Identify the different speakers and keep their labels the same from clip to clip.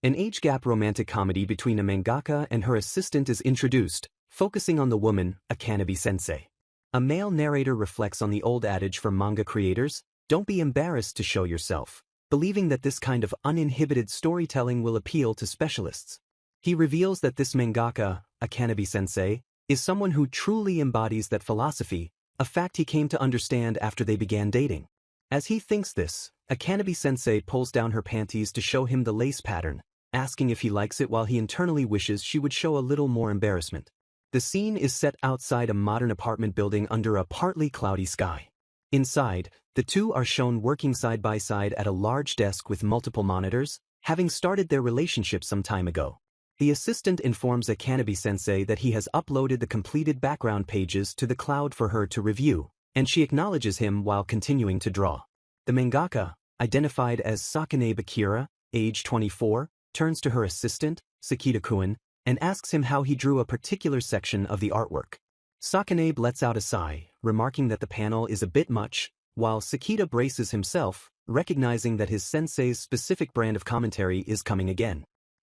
Speaker 1: An age gap romantic comedy between a mangaka and her assistant is introduced, focusing on the woman, Akanabe-sensei. A male narrator reflects on the old adage for manga creators, don't be embarrassed to show yourself, believing that this kind of uninhibited storytelling will appeal to specialists. He reveals that this mangaka, Akanabe-sensei, is someone who truly embodies that philosophy, a fact he came to understand after they began dating. As he thinks this, Akanabe-sensei pulls down her panties to show him the lace pattern, asking if he likes it while he internally wishes she would show a little more embarrassment. The scene is set outside a modern apartment building under a partly cloudy sky. Inside, the two are shown working side by side at a large desk with multiple monitors, having started their relationship some time ago. The assistant informs Akanabe-sensei that he has uploaded the completed background pages to the cloud for her to review, and she acknowledges him while continuing to draw. The mangaka, identified as Sakane Bakira, age 24, turns to her assistant, Sakita-kun, and asks him how he drew a particular section of the artwork. Sakane lets out a sigh, remarking that the panel is a bit much, while Sakita braces himself, recognizing that his sensei's specific brand of commentary is coming again.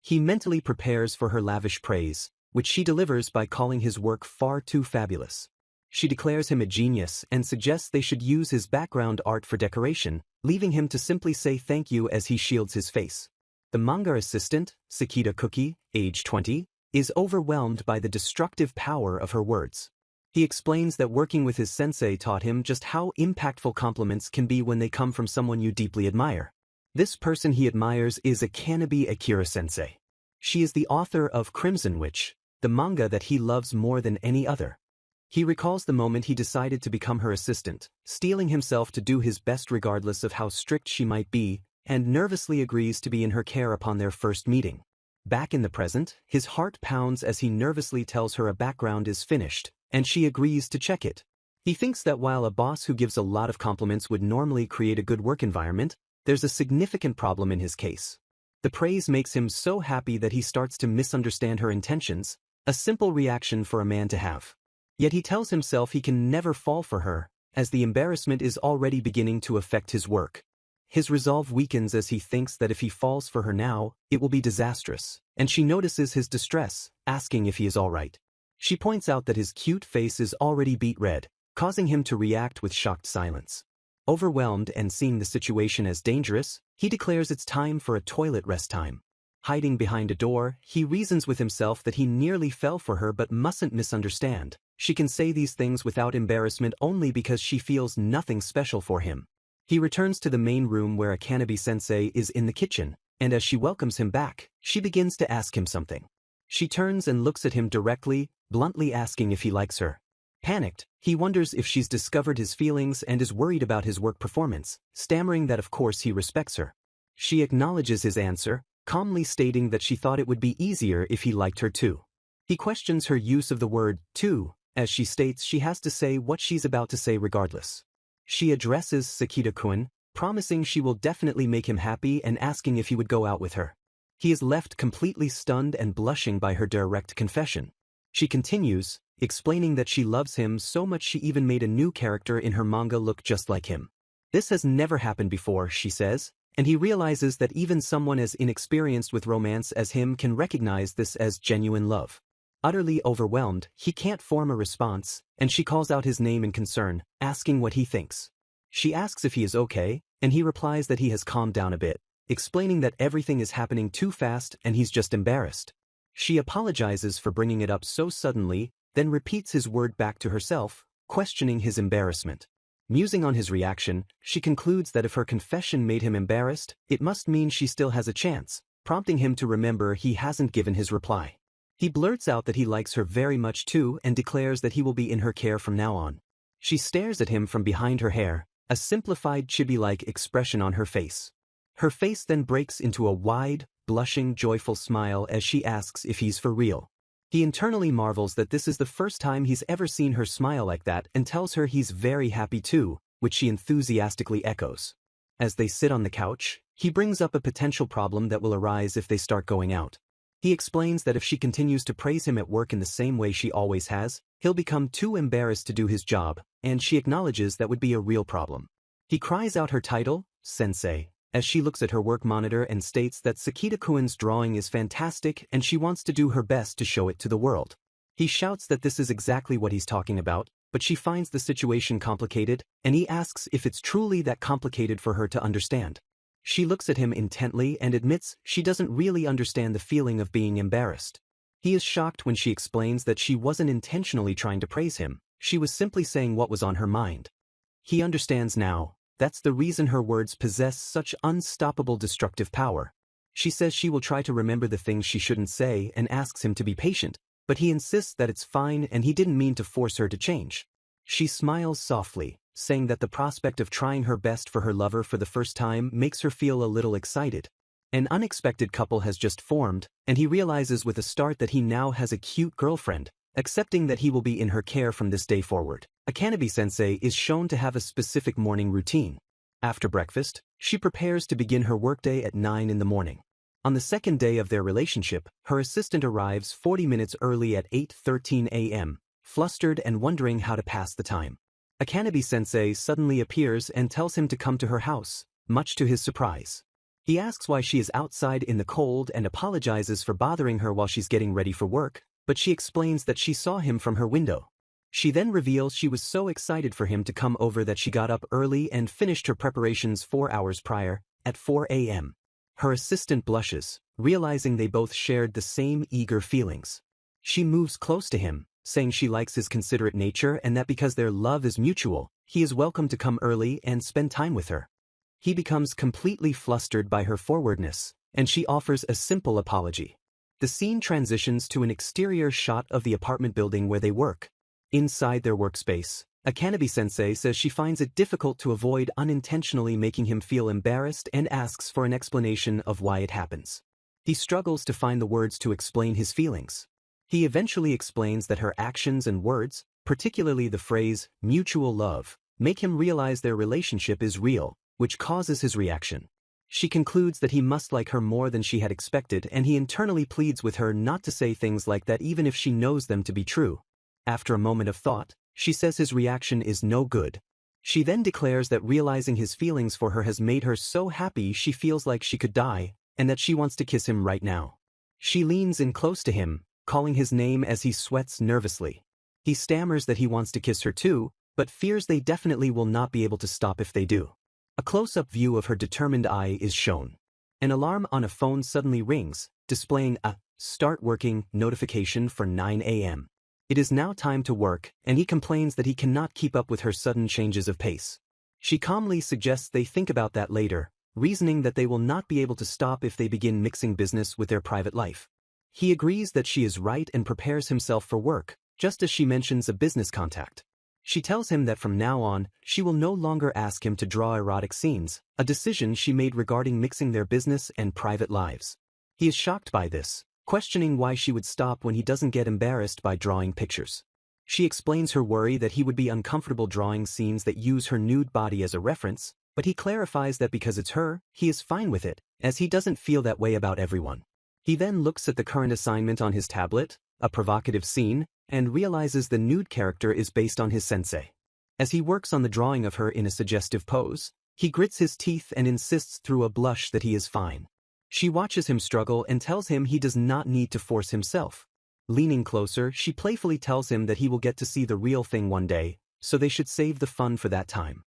Speaker 1: He mentally prepares for her lavish praise, which she delivers by calling his work far too fabulous. She declares him a genius and suggests they should use his background art for decoration, leaving him to simply say thank you as he shields his face. The manga assistant, Sakita-kuki, age 20, is overwhelmed by the destructive power of her words. He explains that working with his sensei taught him just how impactful compliments can be when they come from someone you deeply admire. This person he admires is Akanabe Akira-sensei. She is the author of Crimson Witch, the manga that he loves more than any other. He recalls the moment he decided to become her assistant, steeling himself to do his best regardless of how strict she might be, and nervously agrees to be in her care upon their first meeting. Back in the present, his heart pounds as he nervously tells her a background is finished, and she agrees to check it. He thinks that while a boss who gives a lot of compliments would normally create a good work environment, there's a significant problem in his case. The praise makes him so happy that he starts to misunderstand her intentions, a simple reaction for a man to have. Yet he tells himself he can never fall for her, as the embarrassment is already beginning to affect his work. His resolve weakens as he thinks that if he falls for her now, it will be disastrous, and she notices his distress, asking if he is all right. She points out that his cute face is already beet red, causing him to react with shocked silence. Overwhelmed and seeing the situation as dangerous, he declares it's time for a toilet rest time. Hiding behind a door, he reasons with himself that he nearly fell for her but mustn't misunderstand. She can say these things without embarrassment only because she feels nothing special for him. He returns to the main room where Akanabe-sensei is in the kitchen, and as she welcomes him back, she begins to ask him something. She turns and looks at him directly, bluntly asking if he likes her. Panicked, he wonders if she's discovered his feelings and is worried about his work performance, stammering that of course he respects her. She acknowledges his answer, calmly stating that she thought it would be easier if he liked her too. He questions her use of the word too, as she states she has to say what she's about to say regardless. She addresses Sakita-kun, promising she will definitely make him happy and asking if he would go out with her. He is left completely stunned and blushing by her direct confession. She continues, explaining that she loves him so much she even made a new character in her manga look just like him. This has never happened before, she says, and he realizes that even someone as inexperienced with romance as him can recognize this as genuine love. Utterly overwhelmed, he can't form a response, and she calls out his name in concern, asking what he thinks. She asks if he is okay, and he replies that he has calmed down a bit, explaining that everything is happening too fast and he's just embarrassed. She apologizes for bringing it up so suddenly, then repeats his word back to herself, questioning his embarrassment. Musing on his reaction, she concludes that if her confession made him embarrassed, it must mean she still has a chance, prompting him to remember he hasn't given his reply. He blurts out that he likes her very much too and declares that he will be in her care from now on. She stares at him from behind her hair, a simplified chibi-like expression on her face. Her face then breaks into a wide, blushing, joyful smile as she asks if he's for real. He internally marvels that this is the first time he's ever seen her smile like that and tells her he's very happy too, which she enthusiastically echoes. As they sit on the couch, he brings up a potential problem that will arise if they start going out. He explains that if she continues to praise him at work in the same way she always has, he'll become too embarrassed to do his job, and she acknowledges that would be a real problem. He cries out her title, Sensei, as she looks at her work monitor and states that Sakita-kun's drawing is fantastic and she wants to do her best to show it to the world. He shouts that this is exactly what he's talking about, but she finds the situation complicated, and he asks if it's truly that complicated for her to understand. She looks at him intently and admits she doesn't really understand the feeling of being embarrassed. He is shocked when she explains that she wasn't intentionally trying to praise him, she was simply saying what was on her mind. He understands now. That's the reason her words possess such unstoppable destructive power. She says she will try to remember the things she shouldn't say and asks him to be patient, but he insists that it's fine and he didn't mean to force her to change. She smiles softly, saying that the prospect of trying her best for her lover for the first time makes her feel a little excited. An unexpected couple has just formed, and he realizes with a start that he now has a cute girlfriend, accepting that he will be in her care from this day forward. Akanabe-sensei is shown to have a specific morning routine. After breakfast, she prepares to begin her workday at 9 in the morning. On the second day of their relationship, her assistant arrives 40 minutes early at 8:13 a.m., flustered and wondering how to pass the time. Akanabe-sensei suddenly appears and tells him to come to her house, much to his surprise. He asks why she is outside in the cold and apologizes for bothering her while she's getting ready for work, but she explains that she saw him from her window. She then reveals she was so excited for him to come over that she got up early and finished her preparations 4 hours prior, at 4 a.m. Her assistant blushes, realizing they both shared the same eager feelings. She moves close to him, saying she likes his considerate nature and that because their love is mutual, he is welcome to come early and spend time with her. He becomes completely flustered by her forwardness, and she offers a simple apology. The scene transitions to an exterior shot of the apartment building where they work. Inside their workspace, Akanabe-sensei says she finds it difficult to avoid unintentionally making him feel embarrassed and asks for an explanation of why it happens. He struggles to find the words to explain his feelings. He eventually explains that her actions and words, particularly the phrase, mutual love, make him realize their relationship is real, which causes his reaction. She concludes that he must like her more than she had expected, and he internally pleads with her not to say things like that even if she knows them to be true. After a moment of thought, she says his reaction is no good. She then declares that realizing his feelings for her has made her so happy she feels like she could die, and that she wants to kiss him right now. She leans in close to him, calling his name as he sweats nervously. He stammers that he wants to kiss her too, but fears they definitely will not be able to stop if they do. A close-up view of her determined eye is shown. An alarm on a phone suddenly rings, displaying a "Start Working" notification for 9 a.m. It is now time to work, and he complains that he cannot keep up with her sudden changes of pace. She calmly suggests they think about that later, reasoning that they will not be able to stop if they begin mixing business with their private life. He agrees that she is right and prepares himself for work, just as she mentions a business contact. She tells him that from now on, she will no longer ask him to draw erotic scenes, a decision she made regarding mixing their business and private lives. He is shocked by this, questioning why she would stop when he doesn't get embarrassed by drawing pictures. She explains her worry that he would be uncomfortable drawing scenes that use her nude body as a reference, but he clarifies that because it's her, he is fine with it, as he doesn't feel that way about everyone. He then looks at the current assignment on his tablet, a provocative scene, and realizes the nude character is based on his sensei. As he works on the drawing of her in a suggestive pose, he grits his teeth and insists through a blush that he is fine. She watches him struggle and tells him he does not need to force himself. Leaning closer, she playfully tells him that he will get to see the real thing one day, so they should save the fun for that time.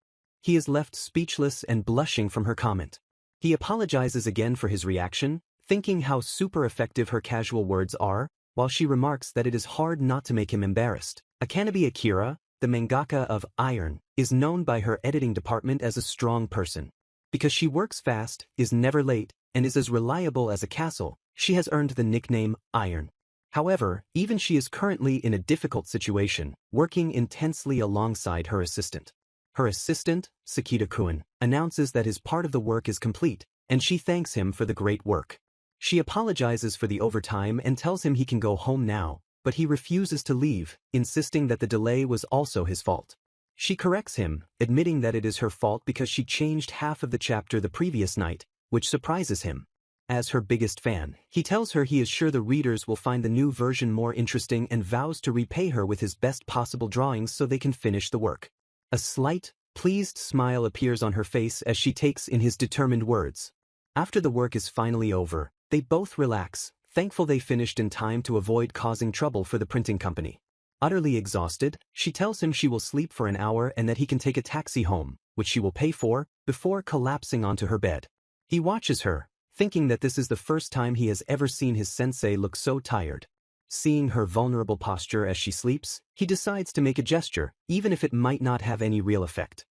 Speaker 1: He is left speechless and blushing from her comment. He apologizes again for his reaction, thinking how super effective her casual words are, while she remarks that it is hard not to make him embarrassed. Akanabe Akira, the mangaka of Iron, is known by her editing department as a strong person. Because she works fast, is never late, and is as reliable as a castle, she has earned the nickname Iron. However, even she is currently in a difficult situation, working intensely alongside her assistant. Her assistant, Sakita-kun, announces that his part of the work is complete, and she thanks him for the great work. She apologizes for the overtime and tells him he can go home now, but he refuses to leave, insisting that the delay was also his fault. She corrects him, admitting that it is her fault because she changed half of the chapter the previous night, which surprises him. As her biggest fan, he tells her he is sure the readers will find the new version more interesting and vows to repay her with his best possible drawings so they can finish the work. A slight, pleased smile appears on her face as she takes in his determined words. After the work is finally over, they both relax, thankful they finished in time to avoid causing trouble for the printing company. Utterly exhausted, she tells him she will sleep for an hour and that he can take a taxi home, which she will pay for, before collapsing onto her bed. He watches her, thinking that this is the first time he has ever seen his sensei look so tired. Seeing her vulnerable posture as she sleeps, he decides to make a gesture, even if it might not have any real effect.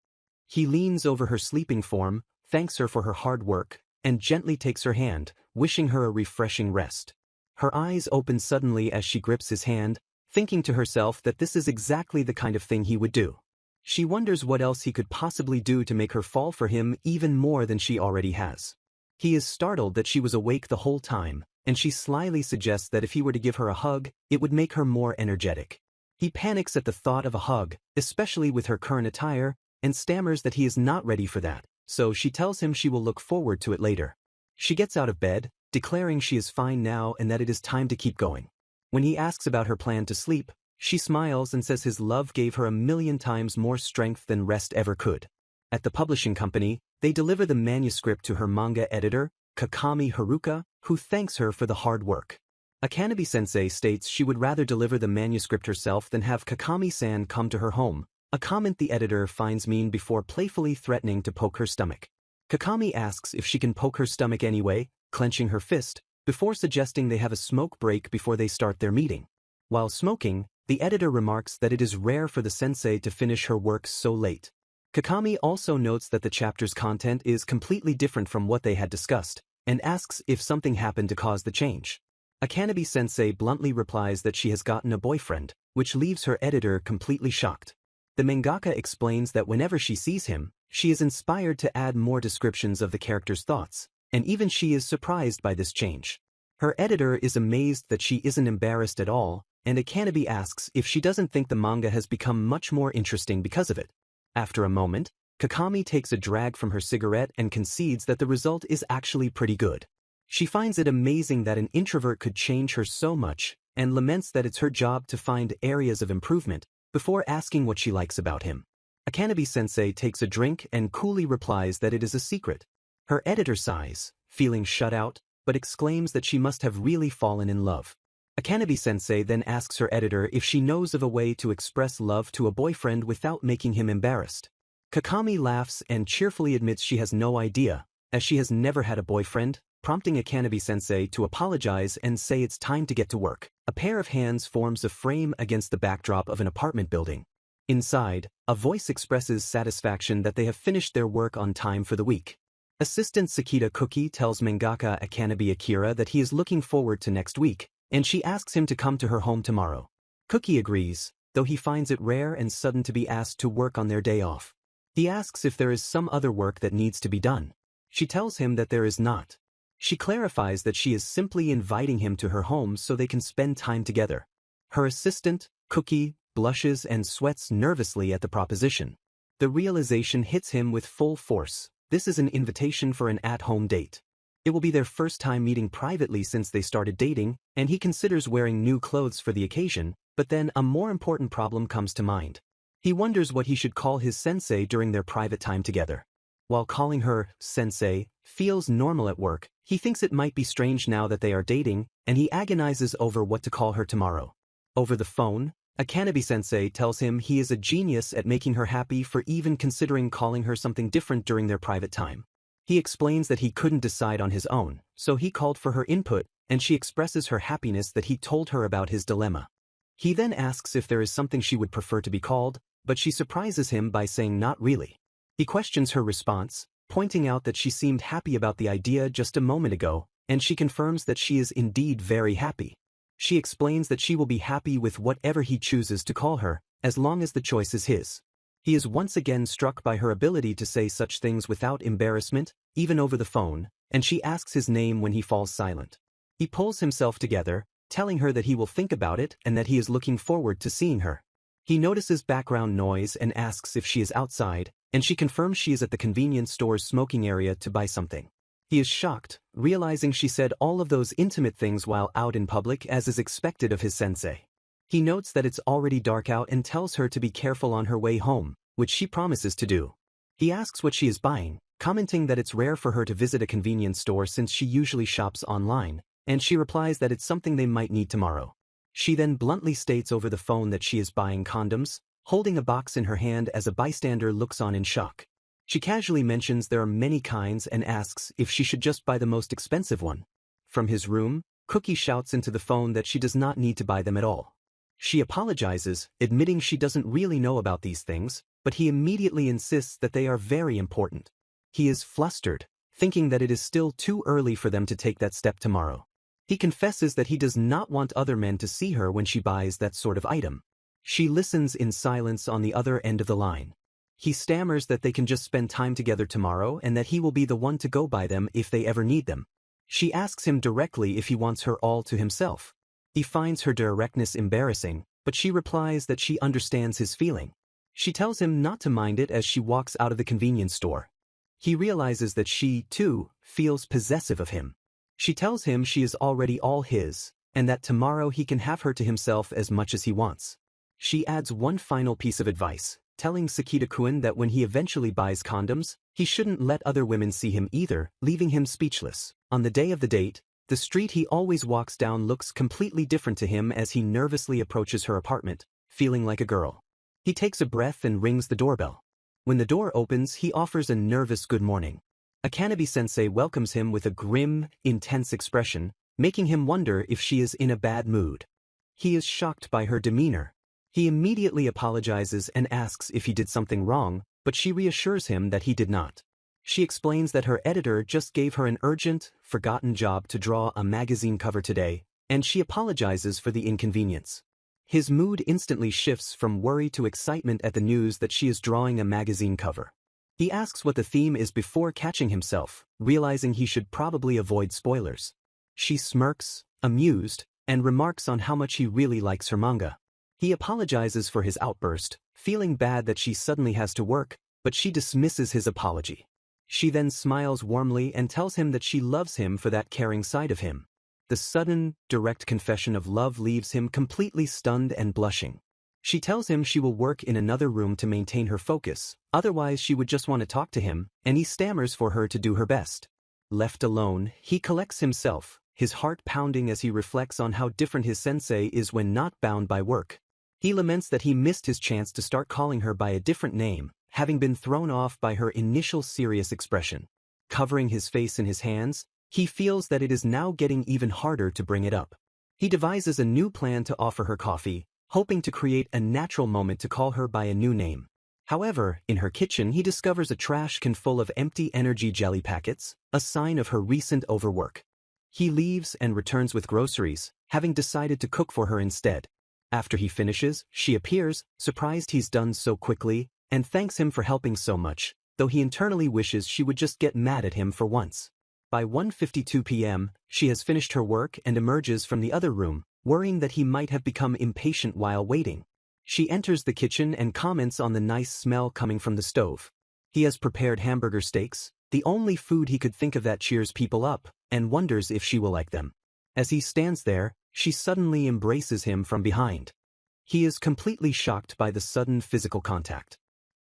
Speaker 1: He leans over her sleeping form, thanks her for her hard work, and gently takes her hand, wishing her a refreshing rest. Her eyes open suddenly as she grips his hand, thinking to herself that this is exactly the kind of thing he would do. She wonders what else he could possibly do to make her fall for him even more than she already has. He is startled that she was awake the whole time, and she slyly suggests that if he were to give her a hug, it would make her more energetic. He panics at the thought of a hug, especially with her current attire, and stammers that he is not ready for that, so she tells him she will look forward to it later. She gets out of bed, declaring she is fine now and that it is time to keep going. When he asks about her plan to sleep, she smiles and says his love gave her 1,000,000 times more strength than rest ever could. At the publishing company, they deliver the manuscript to her manga editor, Kakami Haruka, who thanks her for the hard work. Akanabe-sensei states she would rather deliver the manuscript herself than have Kakami-san come to her home, a comment the editor finds mean before playfully threatening to poke her stomach. Kakami asks if she can poke her stomach anyway, clenching her fist, before suggesting they have a smoke break before they start their meeting. While smoking, the editor remarks that it is rare for the sensei to finish her work so late. Kakami also notes that the chapter's content is completely different from what they had discussed, and asks if something happened to cause the change. Akanabe-sensei bluntly replies that she has gotten a boyfriend, which leaves her editor completely shocked. The mangaka explains that whenever she sees him, she is inspired to add more descriptions of the character's thoughts, and even she is surprised by this change. Her editor is amazed that she isn't embarrassed at all, and Akanabe asks if she doesn't think the manga has become much more interesting because of it. After a moment, Kakami takes a drag from her cigarette and concedes that the result is actually pretty good. She finds it amazing that an introvert could change her so much, and laments that it's her job to find areas of improvement, before asking what she likes about him. Akanabe-sensei takes a drink and coolly replies that it is a secret. Her editor sighs, feeling shut out, but exclaims that she must have really fallen in love. Akanabe-sensei then asks her editor if she knows of a way to express love to a boyfriend without making him embarrassed. Kakami laughs and cheerfully admits she has no idea, as she has never had a boyfriend, prompting Akanabe-sensei to apologize and say it's time to get to work. A pair of hands forms a frame against the backdrop of an apartment building. Inside, a voice expresses satisfaction that they have finished their work on time for the week. Assistant Sakita Cookie tells mangaka Akanabe Akira that he is looking forward to next week, and she asks him to come to her home tomorrow. Cookie agrees, though he finds it rare and sudden to be asked to work on their day off. He asks if there is some other work that needs to be done. She tells him that there is not. She clarifies that she is simply inviting him to her home so they can spend time together. Her assistant, Cookie, blushes and sweats nervously at the proposition. The realization hits him with full force. This is an invitation for an at-home date. It will be their first time meeting privately since they started dating, and he considers wearing new clothes for the occasion, but then a more important problem comes to mind. He wonders what he should call his sensei during their private time together. While calling her sensei feels normal at work, he thinks it might be strange now that they are dating, and he agonizes over what to call her tomorrow. Over the phone, Akanabe-sensei tells him he is a genius at making her happy for even considering calling her something different during their private time. He explains that he couldn't decide on his own, so he called for her input, and she expresses her happiness that he told her about his dilemma. He then asks if there is something she would prefer to be called, but she surprises him by saying not really. He questions her response, pointing out that she seemed happy about the idea just a moment ago, and she confirms that she is indeed very happy. She explains that she will be happy with whatever he chooses to call her, as long as the choice is his. He is once again struck by her ability to say such things without embarrassment, even over the phone, and she asks his name when he falls silent. He pulls himself together, telling her that he will think about it and that he is looking forward to seeing her. He notices background noise and asks if she is outside, and she confirms she is at the convenience store's smoking area to buy something. He is shocked, realizing she said all of those intimate things while out in public as is expected of his sensei. He notes that it's already dark out and tells her to be careful on her way home, which she promises to do. He asks what she is buying, commenting that it's rare for her to visit a convenience store since she usually shops online, and she replies that it's something they might need tomorrow. She then bluntly states over the phone that she is buying condoms, holding a box in her hand as a bystander looks on in shock. She casually mentions there are many kinds and asks if she should just buy the most expensive one. From his room, Cookie shouts into the phone that she does not need to buy them at all. She apologizes, admitting she doesn't really know about these things, but he immediately insists that they are very important. He is flustered, thinking that it is still too early for them to take that step tomorrow. He confesses that he does not want other men to see her when she buys that sort of item. She listens in silence on the other end of the line. He stammers that they can just spend time together tomorrow and that he will be the one to go buy them if they ever need them. She asks him directly if he wants her all to himself. He finds her directness embarrassing, but she replies that she understands his feeling. She tells him not to mind it as she walks out of the convenience store. He realizes that she, too, feels possessive of him. She tells him she is already all his, and that tomorrow he can have her to himself as much as he wants. She adds one final piece of advice, telling Sakita-kun that when he eventually buys condoms, he shouldn't let other women see him either, leaving him speechless. On the day of the date, the street he always walks down looks completely different to him as he nervously approaches her apartment, feeling like a girl. He takes a breath and rings the doorbell. When the door opens, he offers a nervous good morning. Akanabe-sensei welcomes him with a grim, intense expression, making him wonder if she is in a bad mood. He is shocked by her demeanor. He immediately apologizes and asks if he did something wrong, but she reassures him that he did not. She explains that her editor just gave her an urgent, forgotten job to draw a magazine cover today, and she apologizes for the inconvenience. His mood instantly shifts from worry to excitement at the news that she is drawing a magazine cover. He asks what the theme is before catching himself, realizing he should probably avoid spoilers. She smirks, amused, and remarks on how much he really likes her manga. He apologizes for his outburst, feeling bad that she suddenly has to work, but she dismisses his apology. She then smiles warmly and tells him that she loves him for that caring side of him. The sudden, direct confession of love leaves him completely stunned and blushing. She tells him she will work in another room to maintain her focus, otherwise she would just want to talk to him, and he stammers for her to do her best. Left alone, he collects himself, his heart pounding as he reflects on how different his sensei is when not bound by work. He laments that he missed his chance to start calling her by a different name, having been thrown off by her initial serious expression. Covering his face in his hands, he feels that it is now getting even harder to bring it up. He devises a new plan to offer her coffee, hoping to create a natural moment to call her by a new name. However, in her kitchen he discovers a trash can full of empty energy jelly packets, a sign of her recent overwork. He leaves and returns with groceries, having decided to cook for her instead. After he finishes, she appears, surprised he's done so quickly, and thanks him for helping so much, though he internally wishes she would just get mad at him for once. By 1:52 p.m., she has finished her work and emerges from the other room, worrying that he might have become impatient while waiting. She enters the kitchen and comments on the nice smell coming from the stove. He has prepared hamburger steaks, the only food he could think of that cheers people up, and wonders if she will like them. As he stands there, she suddenly embraces him from behind. He is completely shocked by the sudden physical contact.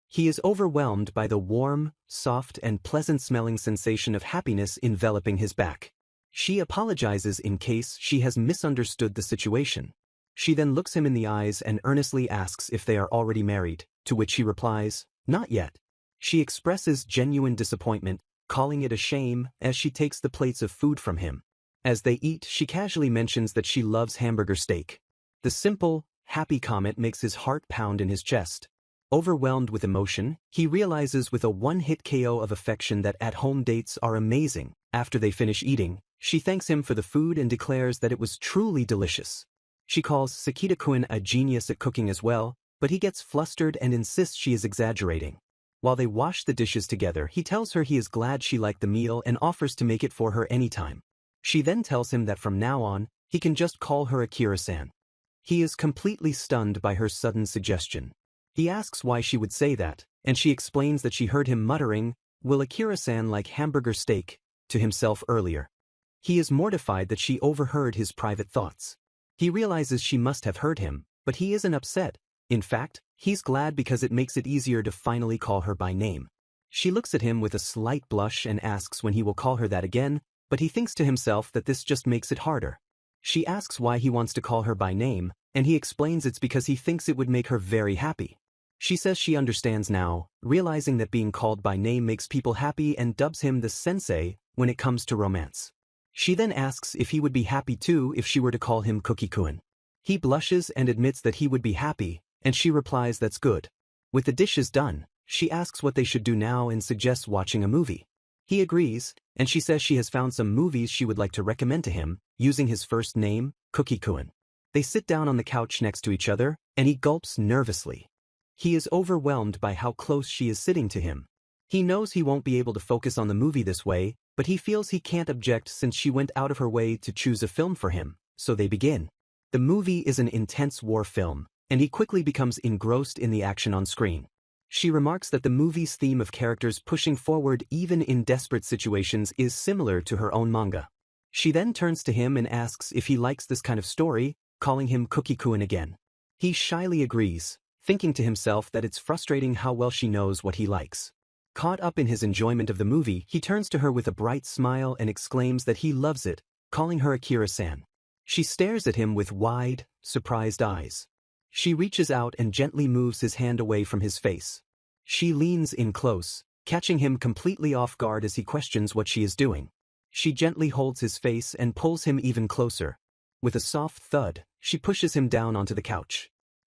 Speaker 1: He is overwhelmed by the warm, soft and pleasant-smelling sensation of happiness enveloping his back. She apologizes in case she has misunderstood the situation. She then looks him in the eyes and earnestly asks if they are already married, to which he replies, "Not yet." She expresses genuine disappointment, calling it a shame as she takes the plates of food from him. As they eat, she casually mentions that she loves hamburger steak. The simple, happy comment makes his heart pound in his chest. Overwhelmed with emotion, he realizes with a one-hit KO of affection that at-home dates are amazing. After they finish eating, she thanks him for the food and declares that it was truly delicious. She calls Sakita-kun a genius at cooking as well, but he gets flustered and insists she is exaggerating. While they wash the dishes together, he tells her he is glad she liked the meal and offers to make it for her anytime. She then tells him that from now on, he can just call her Akira-san. He is completely stunned by her sudden suggestion. He asks why she would say that, and she explains that she heard him muttering, "Will Akira-san like hamburger steak?" to himself earlier. He is mortified that she overheard his private thoughts. He realizes she must have heard him, but he isn't upset. In fact, He's glad because it makes it easier to finally call her by name. She looks at him with a slight blush and asks when he will call her that again, but he thinks to himself that this just makes it harder. She asks why he wants to call her by name, and he explains it's because he thinks it would make her very happy. She says she understands now, realizing that being called by name makes people happy, and dubs him the sensei when it comes to romance. She then asks if he would be happy too if she were to call him Cookie-kun. He blushes and admits that he would be happy, and she replies that's good. With the dishes done, she asks what they should do now and suggests watching a movie. He agrees, and she says she has found some movies she would like to recommend to him, using his first name, Cookie-kun. They sit down on the couch next to each other, and he gulps nervously. He is overwhelmed by how close she is sitting to him. He knows he won't be able to focus on the movie this way, but he feels he can't object since she went out of her way to choose a film for him, so they begin. The movie is an intense war film, and he quickly becomes engrossed in the action on screen. She remarks that the movie's theme of characters pushing forward even in desperate situations is similar to her own manga. She then turns to him and asks if he likes this kind of story, calling him Cookie-kun again. He shyly agrees, thinking to himself that it's frustrating how well she knows what he likes. Caught up in his enjoyment of the movie, he turns to her with a bright smile and exclaims that he loves it, calling her Akira-san. She stares at him with wide, surprised eyes. She reaches out and gently moves his hand away from his face. She leans in close, catching him completely off guard as he questions what she is doing. She gently holds his face and pulls him even closer. With a soft thud, she pushes him down onto the couch.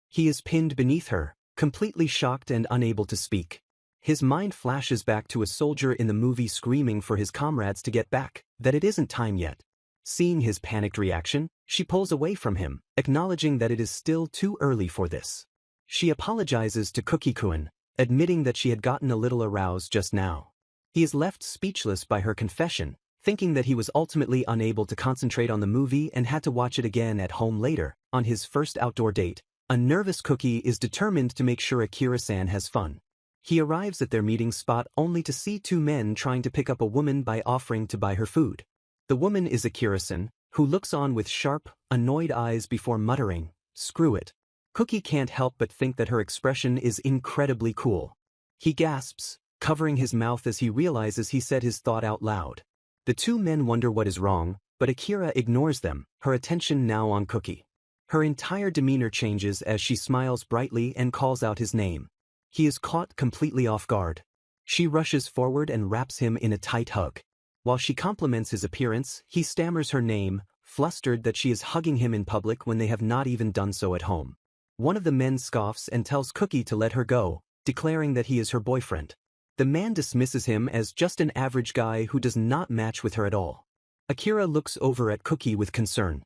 Speaker 1: He is pinned beneath her, completely shocked and unable to speak. His mind flashes back to a soldier in the movie screaming for his comrades to get back, that it isn't time yet. Seeing his panicked reaction, she pulls away from him, acknowledging that it is still too early for this. She apologizes to Cookie-kun, admitting that she had gotten a little aroused just now. He is left speechless by her confession, thinking that he was ultimately unable to concentrate on the movie and had to watch it again at home later. On his first outdoor date, a nervous Cookie is determined to make sure Akira-san has fun. He arrives at their meeting spot only to see two men trying to pick up a woman by offering to buy her food. The woman is Akira-san, who looks on with sharp, annoyed eyes before muttering, "Screw it." Cookie can't help but think that her expression is incredibly cool. He gasps, covering his mouth as he realizes he said his thought out loud. The two men wonder what is wrong, but Akira ignores them, her attention now on Cookie. Her entire demeanor changes as she smiles brightly and calls out his name. He is caught completely off guard. She rushes forward and wraps him in a tight hug. While she compliments his appearance, he stammers her name, flustered that she is hugging him in public when they have not even done so at home. One of the men scoffs and tells Cookie to let her go, declaring that he is her boyfriend. The man dismisses him as just an average guy who does not match with her at all. Akira looks over at Cookie with concern.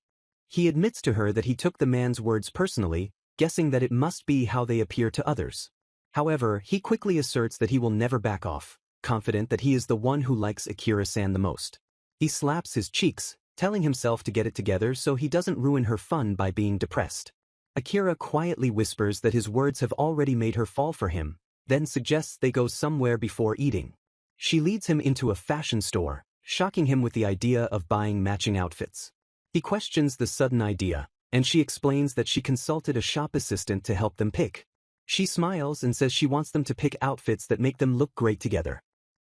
Speaker 1: He admits to her that he took the man's words personally, guessing that it must be how they appear to others. However, he quickly asserts that he will never back off, confident that he is the one who likes Akira-san the most. He slaps his cheeks, telling himself to get it together so he doesn't ruin her fun by being depressed. Akira quietly whispers that his words have already made her fall for him, then suggests they go somewhere before eating. She leads him into a fashion store, shocking him with the idea of buying matching outfits. He questions the sudden idea, and she explains that she consulted a shop assistant to help them pick. She smiles and says she wants them to pick outfits that make them look great together.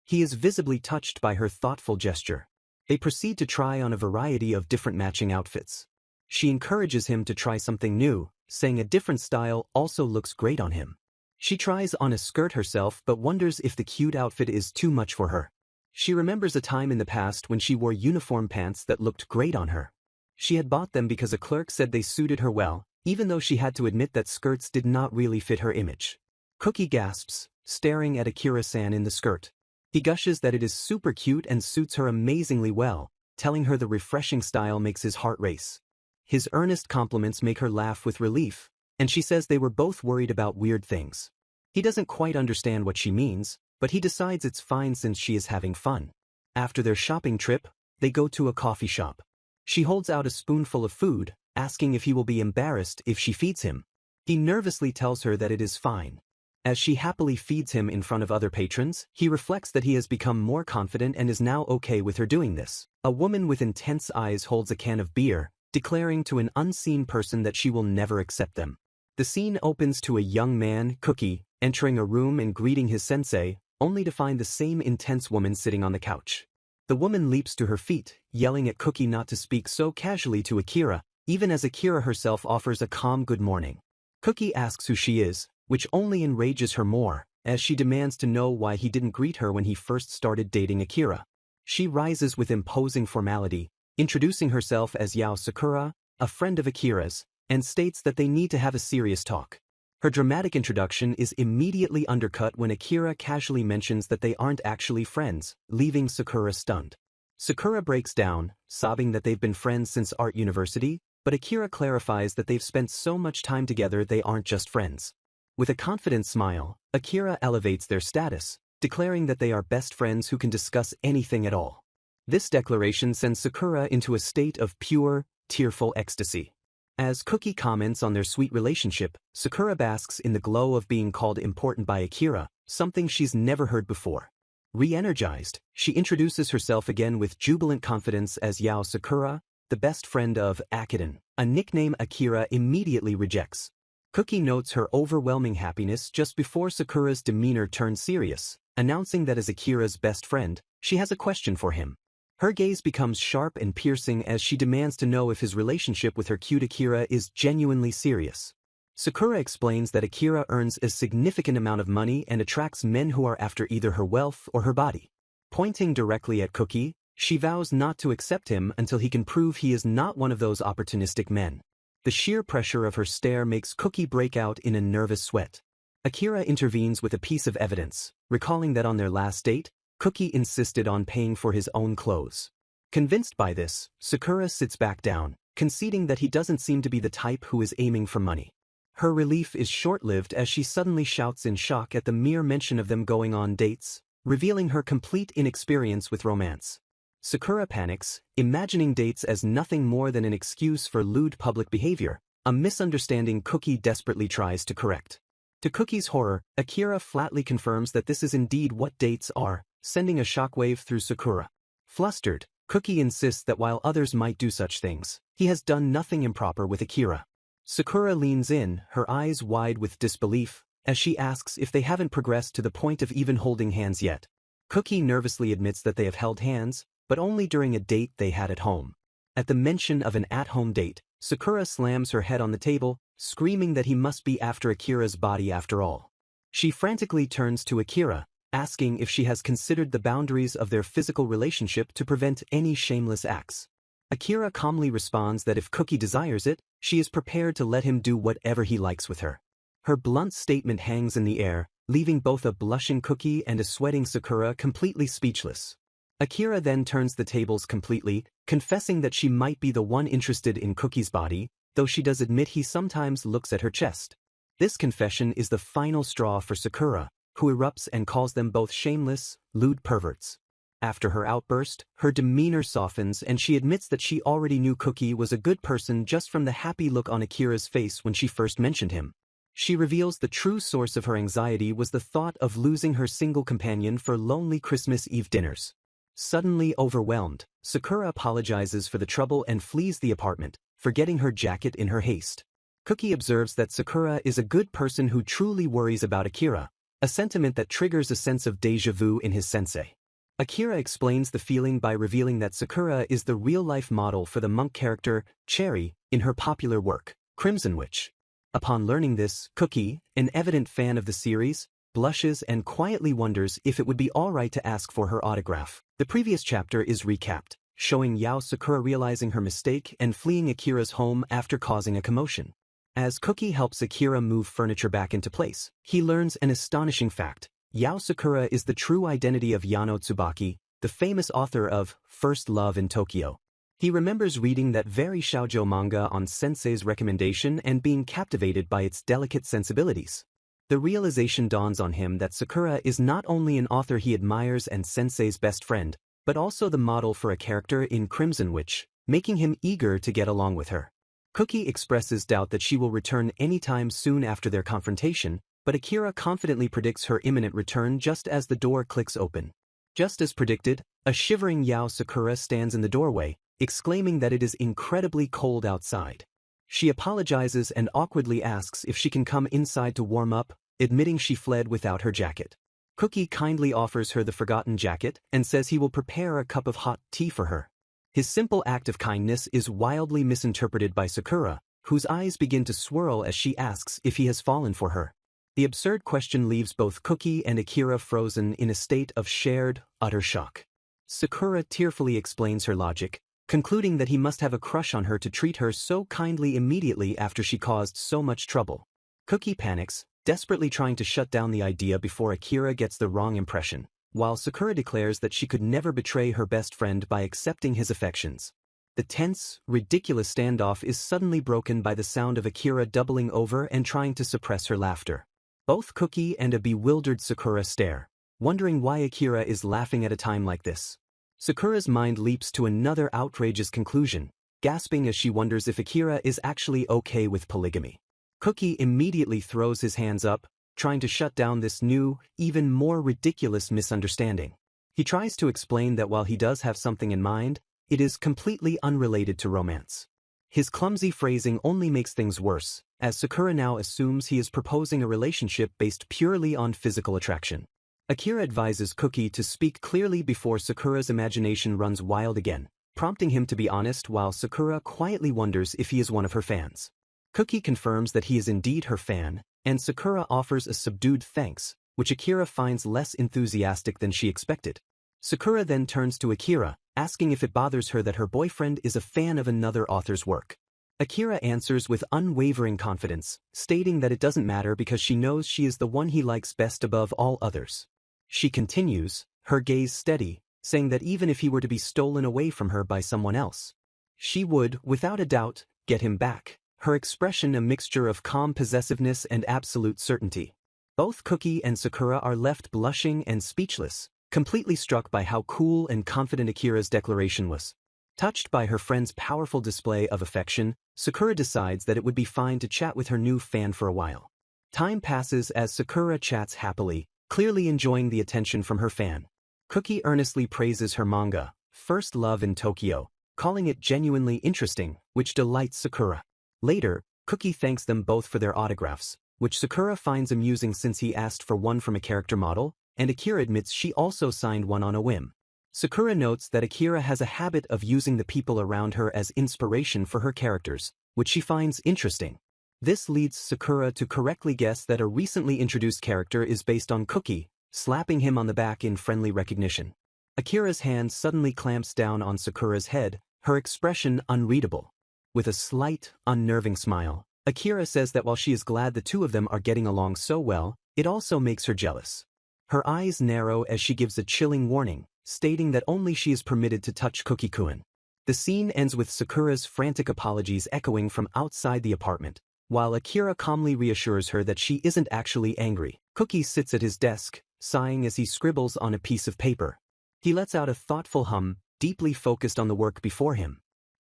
Speaker 1: He is visibly touched by her thoughtful gesture. They proceed to try on a variety of different matching outfits. She encourages him to try something new, saying a different style also looks great on him. She tries on a skirt herself but wonders if the cute outfit is too much for her. She remembers a time in the past when she wore uniform pants that looked great on her. She had bought them because a clerk said they suited her well, even though she had to admit that skirts did not really fit her image. Cookie gasps, staring at Akira-san in the skirt. He gushes that it is super cute and suits her amazingly well, telling her the refreshing style makes his heart race. His earnest compliments make her laugh with relief, and she says they were both worried about weird things. He doesn't quite understand what she means, but he decides it's fine since she is having fun. After their shopping trip, they go to a coffee shop. She holds out a spoonful of food, asking if he will be embarrassed if she feeds him. He nervously tells her that it is fine. As she happily feeds him in front of other patrons, he reflects that he has become more confident and is now okay with her doing this. A woman with intense eyes holds a can of beer, declaring to an unseen person that she will never accept them. The The scene opens to a young man, Cookie, entering a room and greeting his sensei, only to find the same intense woman sitting on the couch. The woman leaps to her feet, yelling at Cookie not to speak so casually to Akira, even as Akira herself offers a calm good morning. Cookie asks who she is, which only enrages her more, as she demands to know why he didn't greet her when he first started dating Akira. She rises with imposing formality, introducing herself as Yao Sakura, a friend of Akira's, and states that they need to have a serious talk. Her dramatic introduction is immediately undercut when Akira casually mentions that they aren't actually friends, leaving Sakura stunned. Sakura breaks down, sobbing that they've been friends since art university, but Akira clarifies that they've spent so much time together they aren't just friends. With a confident smile, Akira elevates their status, declaring that they are best friends who can discuss anything at all. This declaration sends Sakura into a state of pure, tearful ecstasy. As Cookie comments on their sweet relationship, Sakura basks in the glow of being called important by Akira, something she's never heard before. Re-energized, she introduces herself again with jubilant confidence as Yao Sakura, the best friend of Akiden, a nickname Akira immediately rejects. Cookie notes her overwhelming happiness just before Sakura's demeanor turns serious, announcing that as Akira's best friend, she has a question for him. Her gaze becomes sharp and piercing as she demands to know if his relationship with her cute Akira is genuinely serious. Sakura explains that Akira earns a significant amount of money and attracts men who are after either her wealth or her body. Pointing directly at Cookie, she vows not to accept him until he can prove he is not one of those opportunistic men. The sheer pressure of her stare makes Cookie break out in a nervous sweat. Akira intervenes with a piece of evidence, recalling that on their last date, Cookie insisted on paying for his own clothes. Convinced by this, Sakura sits back down, conceding that he doesn't seem to be the type who is aiming for money. Her relief is short-lived as she suddenly shouts in shock at the mere mention of them going on dates, revealing her complete inexperience with romance. Sakura panics, imagining dates as nothing more than an excuse for lewd public behavior, a misunderstanding Cookie desperately tries to correct. To Cookie's horror, Akira flatly confirms that this is indeed what dates are, sending a shockwave through Sakura. Flustered, Cookie insists that while others might do such things, he has done nothing improper with Akira. Sakura leans in, her eyes wide with disbelief, as she asks if they haven't progressed to the point of even holding hands yet. Cookie nervously admits that they have held hands, but only during a date they had at home. At the mention of an at-home date, Sakura slams her head on the table, screaming that he must be after Akira's body after all. She frantically turns to Akira, asking if she has considered the boundaries of their physical relationship to prevent any shameless acts. Akira calmly responds that if Cookie desires it, she is prepared to let him do whatever he likes with her. Her blunt statement hangs in the air, leaving both a blushing Cookie and a sweating Sakura completely speechless. Akira then turns the tables completely, confessing that she might be the one interested in Cookie's body, though she does admit he sometimes looks at her chest. This confession is the final straw for Sakura, who erupts and calls them both shameless, lewd perverts. After her outburst, her demeanor softens and she admits that she already knew Cookie was a good person just from the happy look on Akira's face when she first mentioned him. She reveals the true source of her anxiety was the thought of losing her single companion for lonely Christmas Eve dinners. Suddenly overwhelmed, Sakura apologizes for the trouble and flees the apartment, forgetting her jacket in her haste. Cookie observes that Sakura is a good person who truly worries about Akira, a sentiment that triggers a sense of déjà vu in his sensei. Akira explains the feeling by revealing that Sakura is the real-life model for the monk character, Cherry, in her popular work, Crimson Witch. Upon learning this, Cookie, an evident fan of the series, blushes and quietly wonders if it would be alright to ask for her autograph. The previous chapter is recapped, showing Yao Sakura realizing her mistake and fleeing Akira's home after causing a commotion. As Cookie helps Akira move furniture back into place, he learns an astonishing fact. Yao Sakura is the true identity of Yano Tsubaki, the famous author of First Love in Tokyo. He remembers reading that very shoujo manga on Sensei's recommendation and being captivated by its delicate sensibilities. The realization dawns on him that Sakura is not only an author he admires and Sensei's best friend, but also the model for a character in Crimson Witch, making him eager to get along with her. Cookie expresses doubt that she will return anytime soon after their confrontation, but Akira confidently predicts her imminent return just as the door clicks open. Just as predicted, a shivering Yao Sakura stands in the doorway, exclaiming that it is incredibly cold outside. She apologizes and awkwardly asks if she can come inside to warm up, admitting she fled without her jacket. Cookie kindly offers her the forgotten jacket and says he will prepare a cup of hot tea for her. His simple act of kindness is wildly misinterpreted by Sakura, whose eyes begin to swirl as she asks if he has fallen for her. The absurd question leaves both Cookie and Akira frozen in a state of shared, utter shock. Sakura tearfully explains her logic, concluding that he must have a crush on her to treat her so kindly immediately after she caused so much trouble. Cookie panics, desperately trying to shut down the idea before Akira gets the wrong impression, while Sakura declares that she could never betray her best friend by accepting his affections. The tense, ridiculous standoff is suddenly broken by the sound of Akira doubling over and trying to suppress her laughter. Both Cookie and a bewildered Sakura stare, wondering why Akira is laughing at a time like this. Sakura's mind leaps to another outrageous conclusion, gasping as she wonders if Akira is actually okay with polygamy. Cookie immediately throws his hands up, trying to shut down this new, even more ridiculous misunderstanding. He tries to explain that while he does have something in mind, it is completely unrelated to romance. His clumsy phrasing only makes things worse, as Sakura now assumes he is proposing a relationship based purely on physical attraction. Akira advises Cookie to speak clearly before Sakura's imagination runs wild again, prompting him to be honest while Sakura quietly wonders if he is one of her fans. Cookie confirms that he is indeed her fan, and Sakura offers a subdued thanks, which Akira finds less enthusiastic than she expected. Sakura then turns to Akira, asking if it bothers her that her boyfriend is a fan of another author's work. Akira answers with unwavering confidence, stating that it doesn't matter because she knows she is the one he likes best above all others. She continues, her gaze steady, saying that even if he were to be stolen away from her by someone else, she would, without a doubt, get him back, her expression a mixture of calm possessiveness and absolute certainty. Both Cookie and Sakura are left blushing and speechless, completely struck by how cool and confident Akira's declaration was. Touched by her friend's powerful display of affection, Sakura decides that it would be fine to chat with her new fan for a while. Time passes as Sakura chats happily, clearly enjoying the attention from her fan. Cookie earnestly praises her manga, First Love in Tokyo, calling it genuinely interesting, which delights Sakura. Later, Cookie thanks them both for their autographs, which Sakura finds amusing since he asked for one from a character model, and Akira admits she also signed one on a whim. Sakura notes that Akira has a habit of using the people around her as inspiration for her characters, which she finds interesting. This leads Sakura to correctly guess that a recently introduced character is based on Cookie, slapping him on the back in friendly recognition. Akira's hand suddenly clamps down on Sakura's head, her expression unreadable. With a slight, unnerving smile, Akira says that while she is glad the two of them are getting along so well, it also makes her jealous. Her eyes narrow as she gives a chilling warning, stating that only she is permitted to touch Cookie-kun. The scene ends with Sakura's frantic apologies echoing from outside the apartment, while Akira calmly reassures her that she isn't actually angry. Cookie sits at his desk, sighing as he scribbles on a piece of paper. He lets out a thoughtful hum, deeply focused on the work before him.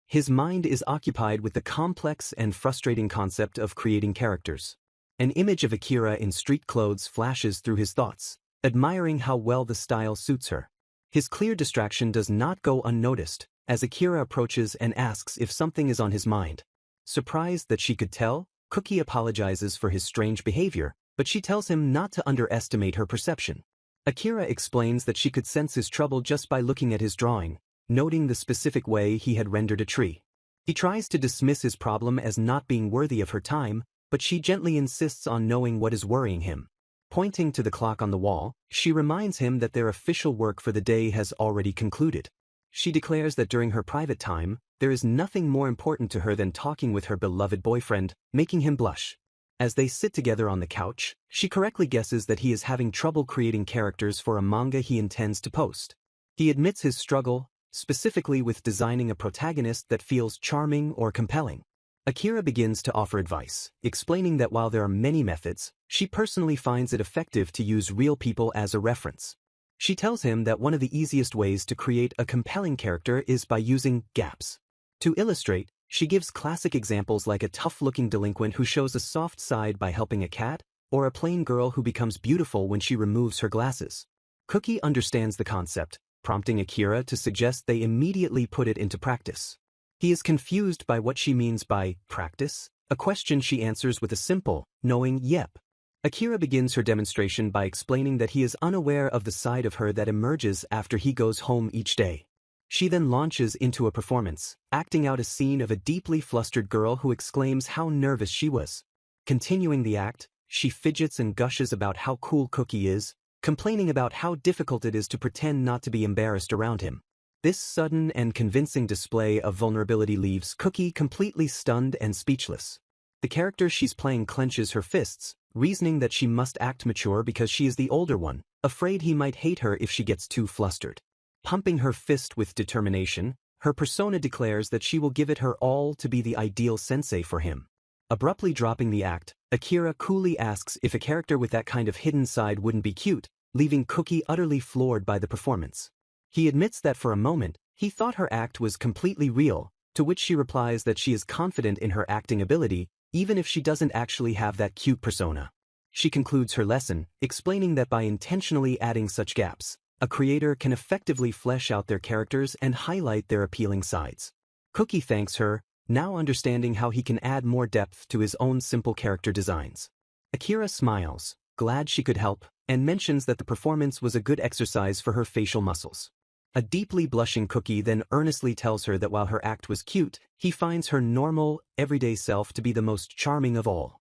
Speaker 1: His mind is occupied with the complex and frustrating concept of creating characters. An image of Akira in street clothes flashes through his thoughts, admiring how well the style suits her. His clear distraction does not go unnoticed, as Akira approaches and asks if something is on his mind. Surprised that she could tell, Cookie apologizes for his strange behavior, but she tells him not to underestimate her perception. Akira explains that she could sense his trouble just by looking at his drawing, noting the specific way he had rendered a tree. He tries to dismiss his problem as not being worthy of her time, but she gently insists on knowing what is worrying him. Pointing to the clock on the wall, she reminds him that their official work for the day has already concluded. She declares that during her private time, there is nothing more important to her than talking with her beloved boyfriend, making him blush. As they sit together on the couch, she correctly guesses that he is having trouble creating characters for a manga he intends to post. He admits his struggle, specifically with designing a protagonist that feels charming or compelling. Akira begins to offer advice, explaining that while there are many methods, she personally finds it effective to use real people as a reference. She tells him that one of the easiest ways to create a compelling character is by using gaps. To illustrate, she gives classic examples like a tough-looking delinquent who shows a soft side by helping a cat, or a plain girl who becomes beautiful when she removes her glasses. Cookie understands the concept, prompting Akira to suggest they immediately put it into practice. He is confused by what she means by practice, a question she answers with a simple, knowing yep. Akira begins her demonstration by explaining that he is unaware of the side of her that emerges after he goes home each day. She then launches into a performance, acting out a scene of a deeply flustered girl who exclaims how nervous she was. Continuing the act, she fidgets and gushes about how cool Cookie is, complaining about how difficult it is to pretend not to be embarrassed around him. This sudden and convincing display of vulnerability leaves Cookie completely stunned and speechless. The character she's playing clenches her fists, reasoning that she must act mature because she is the older one, afraid he might hate her if she gets too flustered. Pumping her fist with determination, her persona declares that she will give it her all to be the ideal sensei for him. Abruptly dropping the act, Akira coolly asks if a character with that kind of hidden side wouldn't be cute, leaving Cookie utterly floored by the performance. He admits that for a moment, he thought her act was completely real, to which she replies that she is confident in her acting ability, even if she doesn't actually have that cute persona. She concludes her lesson, explaining that by intentionally adding such gaps, a creator can effectively flesh out their characters and highlight their appealing sides. Cookie thanks her, now understanding how he can add more depth to his own simple character designs. Akira smiles, glad she could help, and mentions that the performance was a good exercise for her facial muscles. A deeply blushing Cookie then earnestly tells her that while her act was cute, he finds her normal, everyday self to be the most charming of all.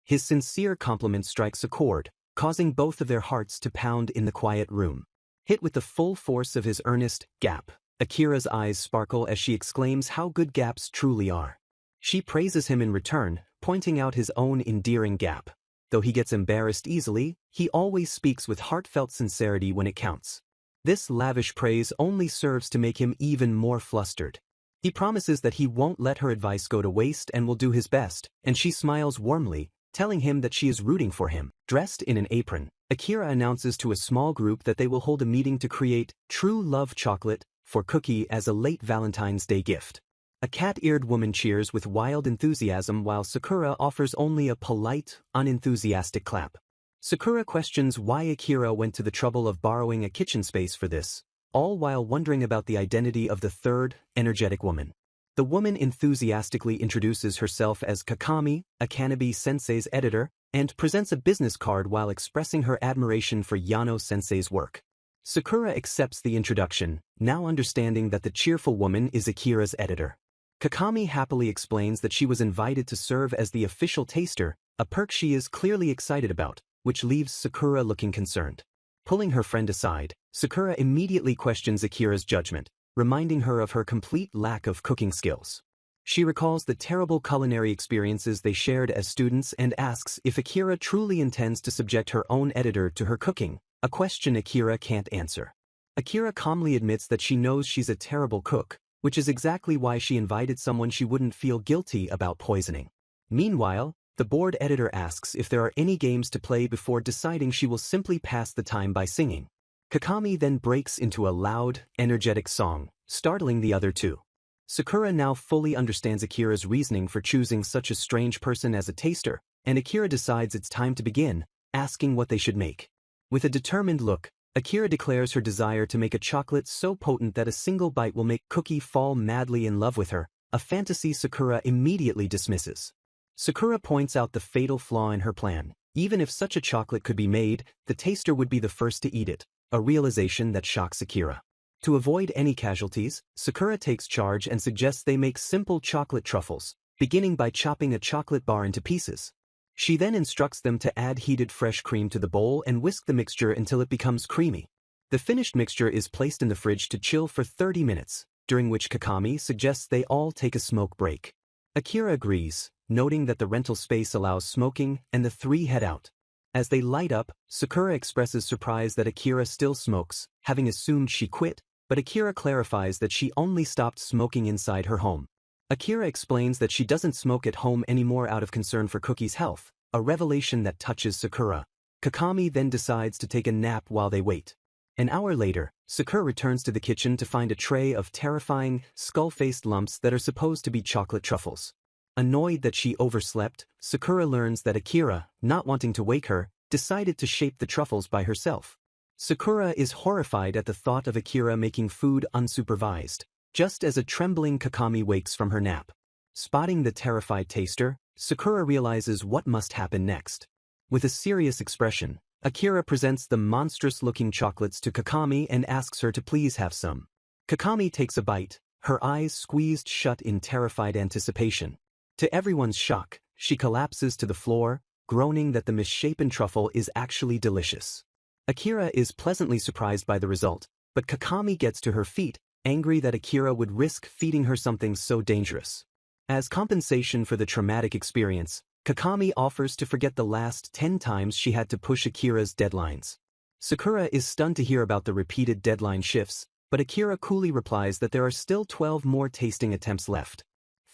Speaker 1: His sincere compliment strikes a chord, causing both of their hearts to pound in the quiet room. Hit with the full force of his earnest gap, Akira's eyes sparkle as she exclaims how good gaps truly are. She praises him in return, pointing out his own endearing gap. Though he gets embarrassed easily, he always speaks with heartfelt sincerity when it counts. This lavish praise only serves to make him even more flustered. He promises that he won't let her advice go to waste and will do his best, and she smiles warmly, telling him that she is rooting for him. Dressed in an apron, Akira announces to a small group that they will hold a meeting to create true love chocolate for Cookie as a late Valentine's Day gift. A cat-eared woman cheers with wild enthusiasm while Sakura offers only a polite, unenthusiastic clap. Sakura questions why Akira went to the trouble of borrowing a kitchen space for this, all while wondering about the identity of the third, energetic woman. The woman enthusiastically introduces herself as Kakami, Akanabe Sensei's editor, and presents a business card while expressing her admiration for Yano Sensei's work. Sakura accepts the introduction, now understanding that the cheerful woman is Akira's editor. Kakami happily explains that she was invited to serve as the official taster, a perk she is clearly excited about, which leaves Sakura looking concerned. Pulling her friend aside, Sakura immediately questions Akira's judgment, reminding her of her complete lack of cooking skills. She recalls the terrible culinary experiences they shared as students and asks if Akira truly intends to subject her own editor to her cooking, a question Akira can't answer. Akira calmly admits that she knows she's a terrible cook, which is exactly why she invited someone she wouldn't feel guilty about poisoning. Meanwhile, the board editor asks if there are any games to play before deciding she will simply pass the time by singing. Kakami then breaks into a loud, energetic song, startling the other two. Sakura now fully understands Akira's reasoning for choosing such a strange person as a taster, and Akira decides it's time to begin, asking what they should make. With a determined look, Akira declares her desire to make a chocolate so potent that a single bite will make Cookie fall madly in love with her, a fantasy Sakura immediately dismisses. Sakura points out the fatal flaw in her plan. Even if such a chocolate could be made, the taster would be the first to eat it, a realization that shocks Akira. To avoid any casualties, Sakura takes charge and suggests they make simple chocolate truffles, beginning by chopping a chocolate bar into pieces. She then instructs them to add heated fresh cream to the bowl and whisk the mixture until it becomes creamy. The finished mixture is placed in the fridge to chill for 30 minutes, during which Kakami suggests they all take a smoke break. Akira agrees, noting that the rental space allows smoking, and the three head out. As they light up, Sakura expresses surprise that Akira still smokes, having assumed she quit, but Akira clarifies that she only stopped smoking inside her home. Akira explains that she doesn't smoke at home anymore out of concern for Cookie's health, a revelation that touches Sakura. Kakami then decides to take a nap while they wait. An hour later, Sakura returns to the kitchen to find a tray of terrifying, skull-faced lumps that are supposed to be chocolate truffles. Annoyed that she overslept, Sakura learns that Akira, not wanting to wake her, decided to shape the truffles by herself. Sakura is horrified at the thought of Akira making food unsupervised, just as a trembling Kakami wakes from her nap. Spotting the terrified taster, Sakura realizes what must happen next. With a serious expression, Akira presents the monstrous-looking chocolates to Kakami and asks her to please have some. Kakami takes a bite, her eyes squeezed shut in terrified anticipation. To everyone's shock, she collapses to the floor, groaning that the misshapen truffle is actually delicious. Akira is pleasantly surprised by the result, but Kakami gets to her feet, angry that Akira would risk feeding her something so dangerous. As compensation for the traumatic experience, Kakami offers to forget the last 10 times she had to push Akira's deadlines. Sakura is stunned to hear about the repeated deadline shifts, but Akira coolly replies that there are still 12 more tasting attempts left.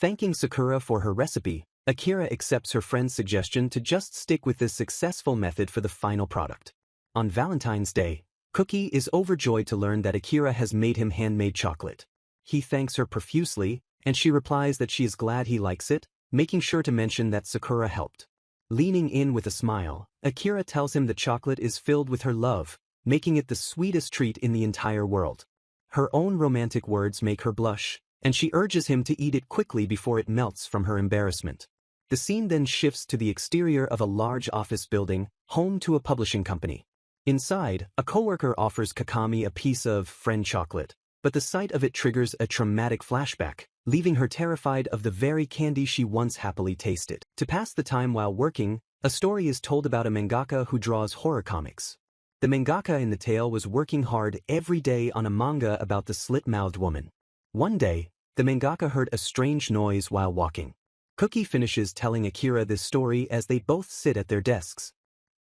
Speaker 1: Thanking Sakura for her recipe, Akira accepts her friend's suggestion to just stick with this successful method for the final product. On Valentine's Day, Cookie is overjoyed to learn that Akira has made him handmade chocolate. He thanks her profusely, and she replies that she is glad he likes it, making sure to mention that Sakura helped. Leaning in with a smile, Akira tells him the chocolate is filled with her love, making it the sweetest treat in the entire world. Her own romantic words make her blush, and she urges him to eat it quickly before it melts from her embarrassment. The scene then shifts to the exterior of a large office building, home to a publishing company. Inside, a coworker offers Kakami a piece of friend chocolate, but the sight of it triggers a traumatic flashback, leaving her terrified of the very candy she once happily tasted. To pass the time while working, a story is told about a mangaka who draws horror comics. The mangaka in the tale was working hard every day on a manga about the slit-mouthed woman. One day, the mangaka heard a strange noise while walking. Cookie finishes telling Akira this story as they both sit at their desks.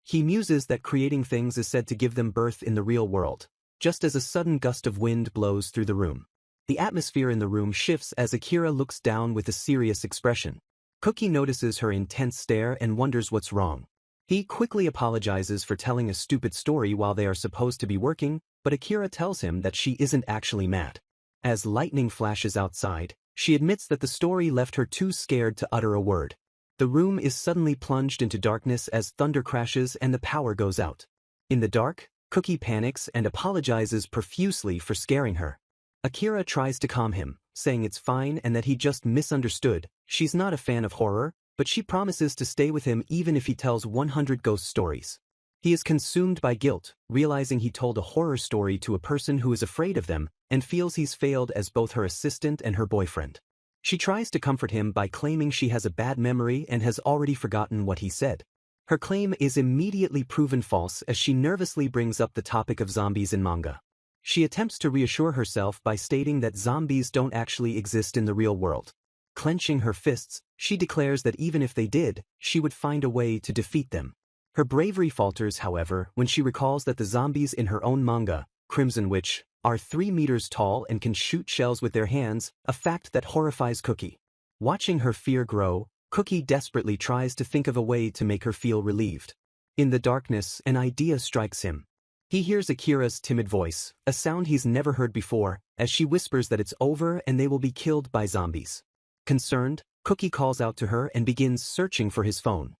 Speaker 1: He muses that creating things is said to give them birth in the real world, just as a sudden gust of wind blows through the room. The atmosphere in the room shifts as Akira looks down with a serious expression. Cookie notices her intense stare and wonders what's wrong. He quickly apologizes for telling a stupid story while they are supposed to be working, but Akira tells him that she isn't actually mad. As lightning flashes outside, she admits that the story left her too scared to utter a word. The room is suddenly plunged into darkness as thunder crashes and the power goes out. In the dark, Cookie panics and apologizes profusely for scaring her. Akira tries to calm him, saying it's fine and that he just misunderstood. She's not a fan of horror, but she promises to stay with him even if he tells 100 ghost stories. He is consumed by guilt, realizing he told a horror story to a person who is afraid of them, and feels he's failed as both her assistant and her boyfriend. She tries to comfort him by claiming she has a bad memory and has already forgotten what he said. Her claim is immediately proven false as she nervously brings up the topic of zombies in manga. She attempts to reassure herself by stating that zombies don't actually exist in the real world. Clenching her fists, she declares that even if they did, she would find a way to defeat them. Her bravery falters, however, when she recalls that the zombies in her own manga, Crimson Witch, are 3 meters tall and can shoot shells with their hands, a fact that horrifies Cookie. Watching her fear grow, Cookie desperately tries to think of a way to make her feel relieved. In the darkness, an idea strikes him. He hears Akira's timid voice, a sound he's never heard before, as she whispers that it's over and they will be killed by zombies. Concerned, Cookie calls out to her and begins searching for his phone.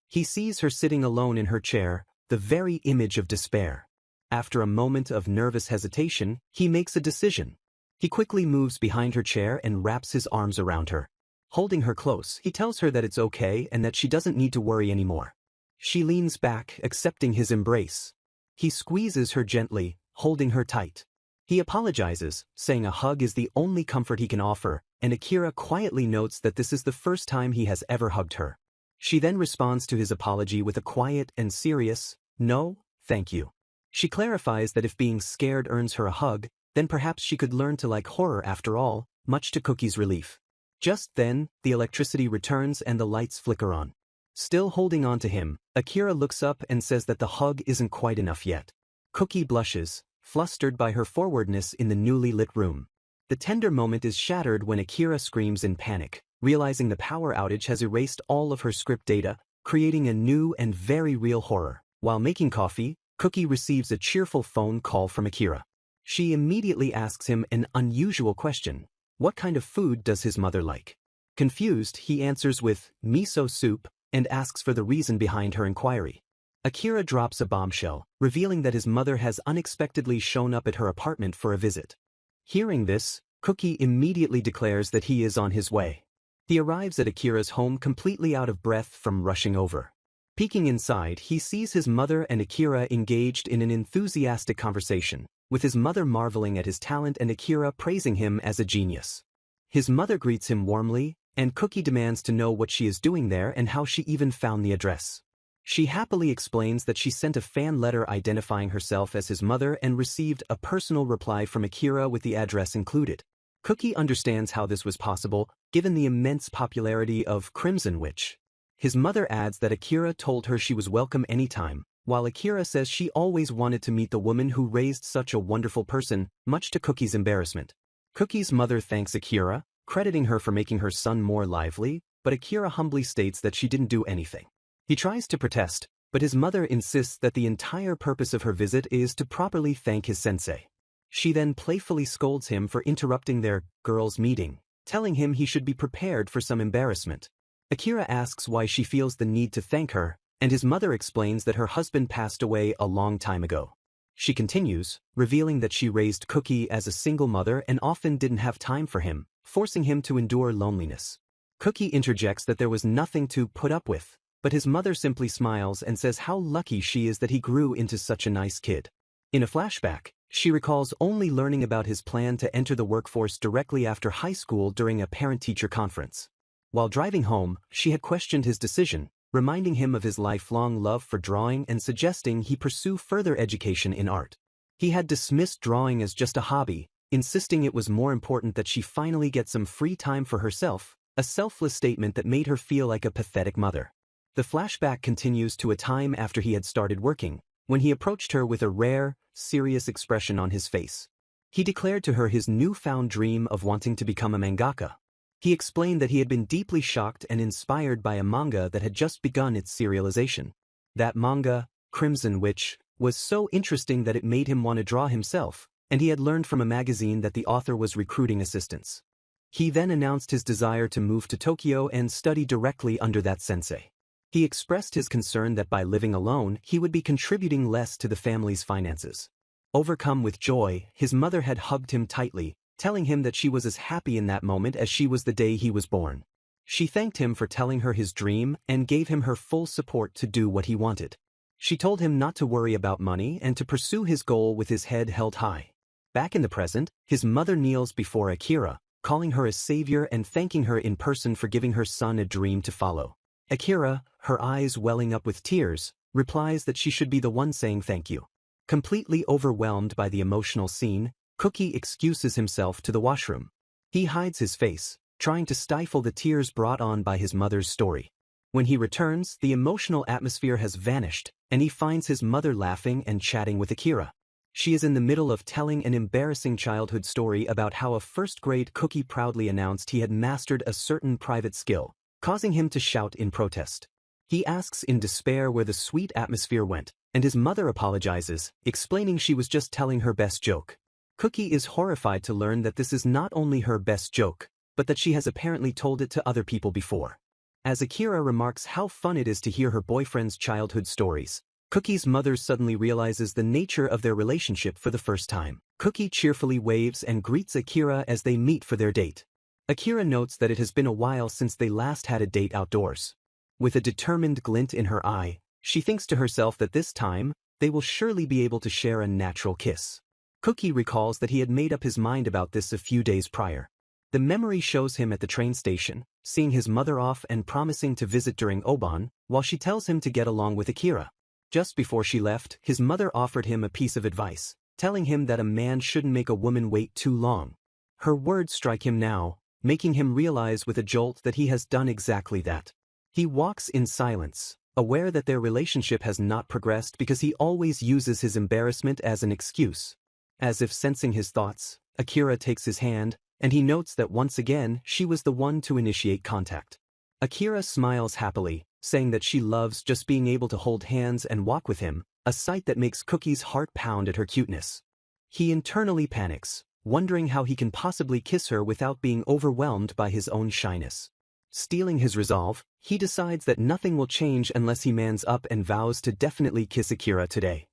Speaker 1: He sees her sitting alone in her chair, the very image of despair. After a moment of nervous hesitation, he makes a decision. He quickly moves behind her chair and wraps his arms around her. Holding her close, he tells her that it's okay and that she doesn't need to worry anymore. She leans back, accepting his embrace. He squeezes her gently, holding her tight. He apologizes, saying a hug is the only comfort he can offer, and Akira quietly notes that this is the first time he has ever hugged her. She then responds to his apology with a quiet and serious, "No, thank you." She clarifies that if being scared earns her a hug, then perhaps she could learn to like horror after all, much to Cookie's relief. Just then, the electricity returns and the lights flicker on. Still holding on to him, Akira looks up and says that the hug isn't quite enough yet. Cookie blushes, flustered by her forwardness in the newly lit room. The tender moment is shattered when Akira screams in panic, realizing the power outage has erased all of her script data, creating a new and very real horror. While making coffee, Cookie receives a cheerful phone call from Akira. She immediately asks him an unusual question. What kind of food does his mother like? Confused, he answers with miso soup and asks for the reason behind her inquiry. Akira drops a bombshell, revealing that his mother has unexpectedly shown up at her apartment for a visit. Hearing this, Cookie immediately declares that he is on his way. He arrives at Akira's home completely out of breath from rushing over. Peeking inside, he sees his mother and Akira engaged in an enthusiastic conversation, with his mother marveling at his talent and Akira praising him as a genius. His mother greets him warmly, and Cookie demands to know what she is doing there and how she even found the address. She happily explains that she sent a fan letter identifying herself as his mother and received a personal reply from Akira with the address included. Cookie understands how this was possible, given the immense popularity of Crimson Witch. His mother adds that Akira told her she was welcome anytime, while Akira says she always wanted to meet the woman who raised such a wonderful person, much to Cookie's embarrassment. Cookie's mother thanks Akira, crediting her for making her son more lively, but Akira humbly states that she didn't do anything. He tries to protest, but his mother insists that the entire purpose of her visit is to properly thank his sensei. She then playfully scolds him for interrupting their girls' meeting, telling him he should be prepared for some embarrassment. Akira asks why she feels the need to thank her, and his mother explains that her husband passed away a long time ago. She continues, revealing that she raised Cookie as a single mother and often didn't have time for him, forcing him to endure loneliness. Cookie interjects that there was nothing to put up with, but his mother simply smiles and says how lucky she is that he grew into such a nice kid. In a flashback, she recalls only learning about his plan to enter the workforce directly after high school during a parent-teacher conference. While driving home, she had questioned his decision, reminding him of his lifelong love for drawing and suggesting he pursue further education in art. He had dismissed drawing as just a hobby, insisting it was more important that she finally get some free time for herself, a selfless statement that made her feel like a pathetic mother. The flashback continues to a time after he had started working, when he approached her with a rare, serious expression on his face. He declared to her his newfound dream of wanting to become a mangaka. He explained that he had been deeply shocked and inspired by a manga that had just begun its serialization. That manga, Crimson Witch, was so interesting that it made him want to draw himself, and he had learned from a magazine that the author was recruiting assistants. He then announced his desire to move to Tokyo and study directly under that sensei. He expressed his concern that by living alone, he would be contributing less to the family's finances. Overcome with joy, his mother had hugged him tightly, telling him that she was as happy in that moment as she was the day he was born. She thanked him for telling her his dream and gave him her full support to do what he wanted. She told him not to worry about money and to pursue his goal with his head held high. Back in the present, his mother kneels before Akira, calling her a savior and thanking her in person for giving her son a dream to follow. Akira, her eyes welling up with tears, replies that she should be the one saying thank you. Completely overwhelmed by the emotional scene, Cookie excuses himself to the washroom. He hides his face, trying to stifle the tears brought on by his mother's story. When he returns, the emotional atmosphere has vanished, and he finds his mother laughing and chatting with Akira. She is in the middle of telling an embarrassing childhood story about how a first-grade Cookie proudly announced he had mastered a certain private skill, causing him to shout in protest. He asks in despair where the sweet atmosphere went, and his mother apologizes, explaining she was just telling her best joke. Cookie is horrified to learn that this is not only her best joke, but that she has apparently told it to other people before. As Akira remarks how fun it is to hear her boyfriend's childhood stories, Cookie's mother suddenly realizes the nature of their relationship for the first time. Cookie cheerfully waves and greets Akira as they meet for their date. Akira notes that it has been a while since they last had a date outdoors. With a determined glint in her eye, she thinks to herself that this time, they will surely be able to share a natural kiss. Cookie recalls that he had made up his mind about this a few days prior. The memory shows him at the train station, seeing his mother off and promising to visit during Obon, while she tells him to get along with Akira. Just before she left, his mother offered him a piece of advice, telling him that a man shouldn't make a woman wait too long. Her words strike him now, making him realize with a jolt that he has done exactly that. He walks in silence, aware that their relationship has not progressed because he always uses his embarrassment as an excuse. As if sensing his thoughts, Akira takes his hand, and he notes that once again she was the one to initiate contact. Akira smiles happily, saying that she loves just being able to hold hands and walk with him, a sight that makes Cookie's heart pound at her cuteness. He internally panics, wondering how he can possibly kiss her without being overwhelmed by his own shyness. Steeling his resolve, he decides that nothing will change unless he mans up and vows to definitely kiss Akira today.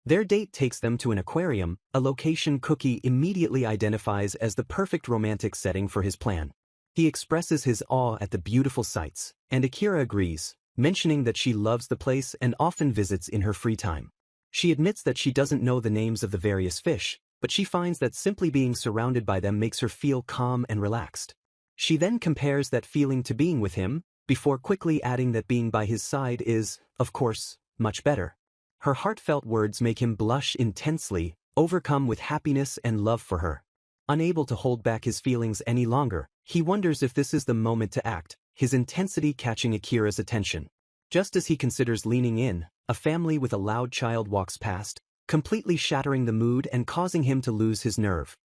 Speaker 1: Their date takes them to an aquarium, a location Cookie immediately identifies as the perfect romantic setting for his plan. He expresses his awe at the beautiful sights, and Akira agrees, mentioning that she loves the place and often visits in her free time. She admits that she doesn't know the names of the various fish, but she finds that simply being surrounded by them makes her feel calm and relaxed. She then compares that feeling to being with him, before quickly adding that being by his side is, of course, much better. Her heartfelt words make him blush intensely, overcome with happiness and love for her. Unable to hold back his feelings any longer, he wonders if this is the moment to act, his intensity catching Akira's attention. Just as he considers leaning in, a family with a loud child walks past, completely shattering the mood and causing him to lose his nerve.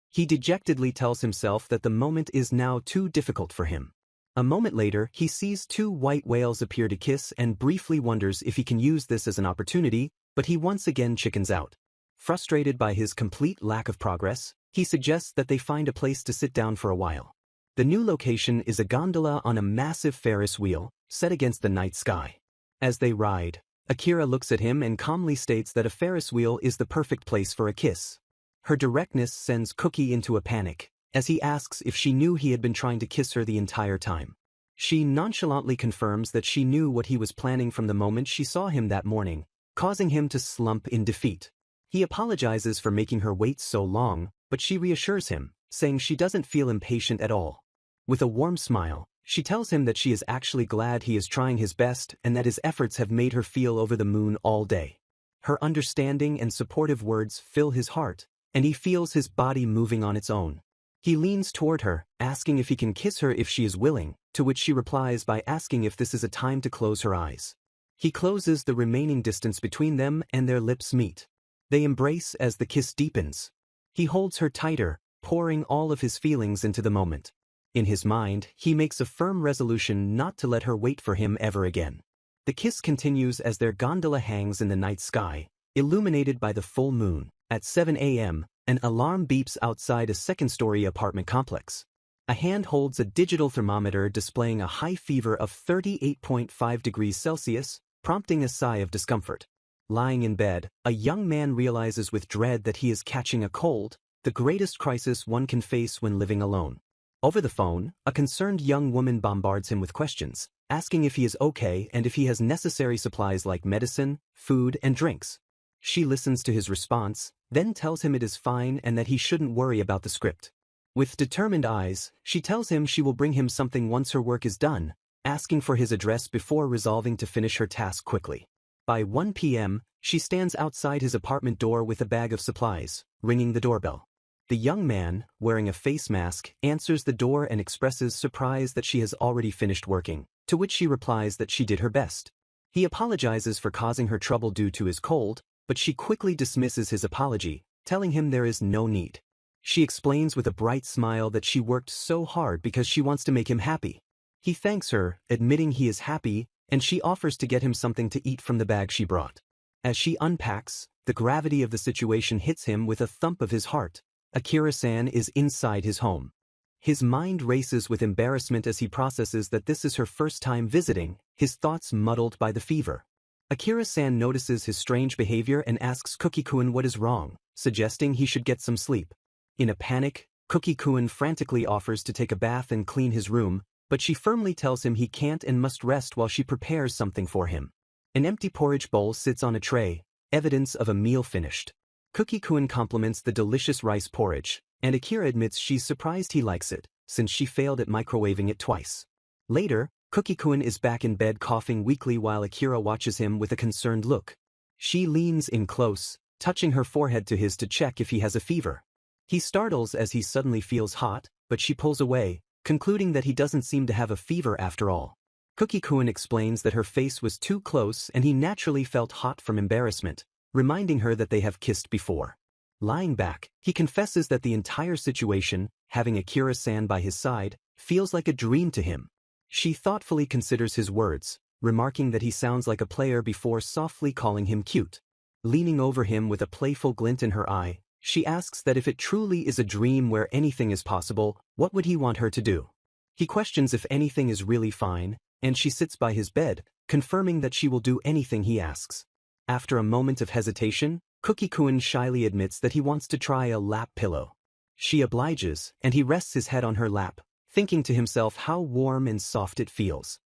Speaker 1: He dejectedly tells himself that the moment is now too difficult for him. A moment later, he sees two white whales appear to kiss and briefly wonders if he can use this as an opportunity, but he once again chickens out. Frustrated by his complete lack of progress, he suggests that they find a place to sit down for a while. The new location is a gondola on a massive Ferris wheel, set against the night sky. As they ride, Akira looks at him and calmly states that a Ferris wheel is the perfect place for a kiss. Her directness sends Cookie into a panic, as he asks if she knew he had been trying to kiss her the entire time. She nonchalantly confirms that she knew what he was planning from the moment she saw him that morning, causing him to slump in defeat. He apologizes for making her wait so long, but she reassures him, saying she doesn't feel impatient at all. With a warm smile, she tells him that she is actually glad he is trying his best and that his efforts have made her feel over the moon all day. Her understanding and supportive words fill his heart, and he feels his body moving on its own. He leans toward her, asking if he can kiss her if she is willing, to which she replies by asking if this is a time to close her eyes. He closes the remaining distance between them and their lips meet. They embrace as the kiss deepens. He holds her tighter, pouring all of his feelings into the moment. In his mind, he makes a firm resolution not to let her wait for him ever again. The kiss continues as their gondola hangs in the night sky, illuminated by the full moon. At 7 a.m., an alarm beeps outside a second-story apartment complex. A hand holds a digital thermometer displaying a high fever of 38.5 degrees Celsius, prompting a sigh of discomfort. Lying in bed, a young man realizes with dread that he is catching a cold, the greatest crisis one can face when living alone. Over the phone, a concerned young woman bombards him with questions, asking if he is okay and if he has necessary supplies like medicine, food, and drinks. She listens to his response, then tells him it is fine and that he shouldn't worry about the script. With determined eyes, she tells him she will bring him something once her work is done, asking for his address before resolving to finish her task quickly. By 1 p.m., she stands outside his apartment door with a bag of supplies, ringing the doorbell. The young man, wearing a face mask, answers the door and expresses surprise that she has already finished working, to which she replies that she did her best. He apologizes for causing her trouble due to his cold, but she quickly dismisses his apology, telling him there is no need. She explains with a bright smile that she worked so hard because she wants to make him happy. He thanks her, admitting he is happy, and she offers to get him something to eat from the bag she brought. As she unpacks, the gravity of the situation hits him with a thump of his heart. Akira-san is inside his home. His mind races with embarrassment as he processes that this is her first time visiting, his thoughts muddled by the fever. Akira-san notices his strange behavior and asks Cookie-kun what is wrong, suggesting he should get some sleep. In a panic, Cookie-kun frantically offers to take a bath and clean his room, but she firmly tells him he can't and must rest while she prepares something for him. An empty porridge bowl sits on a tray, evidence of a meal finished. Cookie-kun compliments the delicious rice porridge, and Akira admits she's surprised he likes it, since she failed at microwaving it twice. Later, Cookie-kun is back in bed coughing weakly while Akira watches him with a concerned look. She leans in close, touching her forehead to his to check if he has a fever. He startles as he suddenly feels hot, but she pulls away, concluding that he doesn't seem to have a fever after all. Cookie-kun explains that her face was too close and he naturally felt hot from embarrassment, reminding her that they have kissed before. Lying back, he confesses that the entire situation, having Akira-san by his side, feels like a dream to him. She thoughtfully considers his words, remarking that he sounds like a player before softly calling him cute. Leaning over him with a playful glint in her eye, she asks that if it truly is a dream where anything is possible, what would he want her to do? He questions if anything is really fine, and she sits by his bed, confirming that she will do anything he asks. After a moment of hesitation, Cookie-kun shyly admits that he wants to try a lap pillow. She obliges, and he rests his head on her lap, thinking to himself how warm and soft it feels.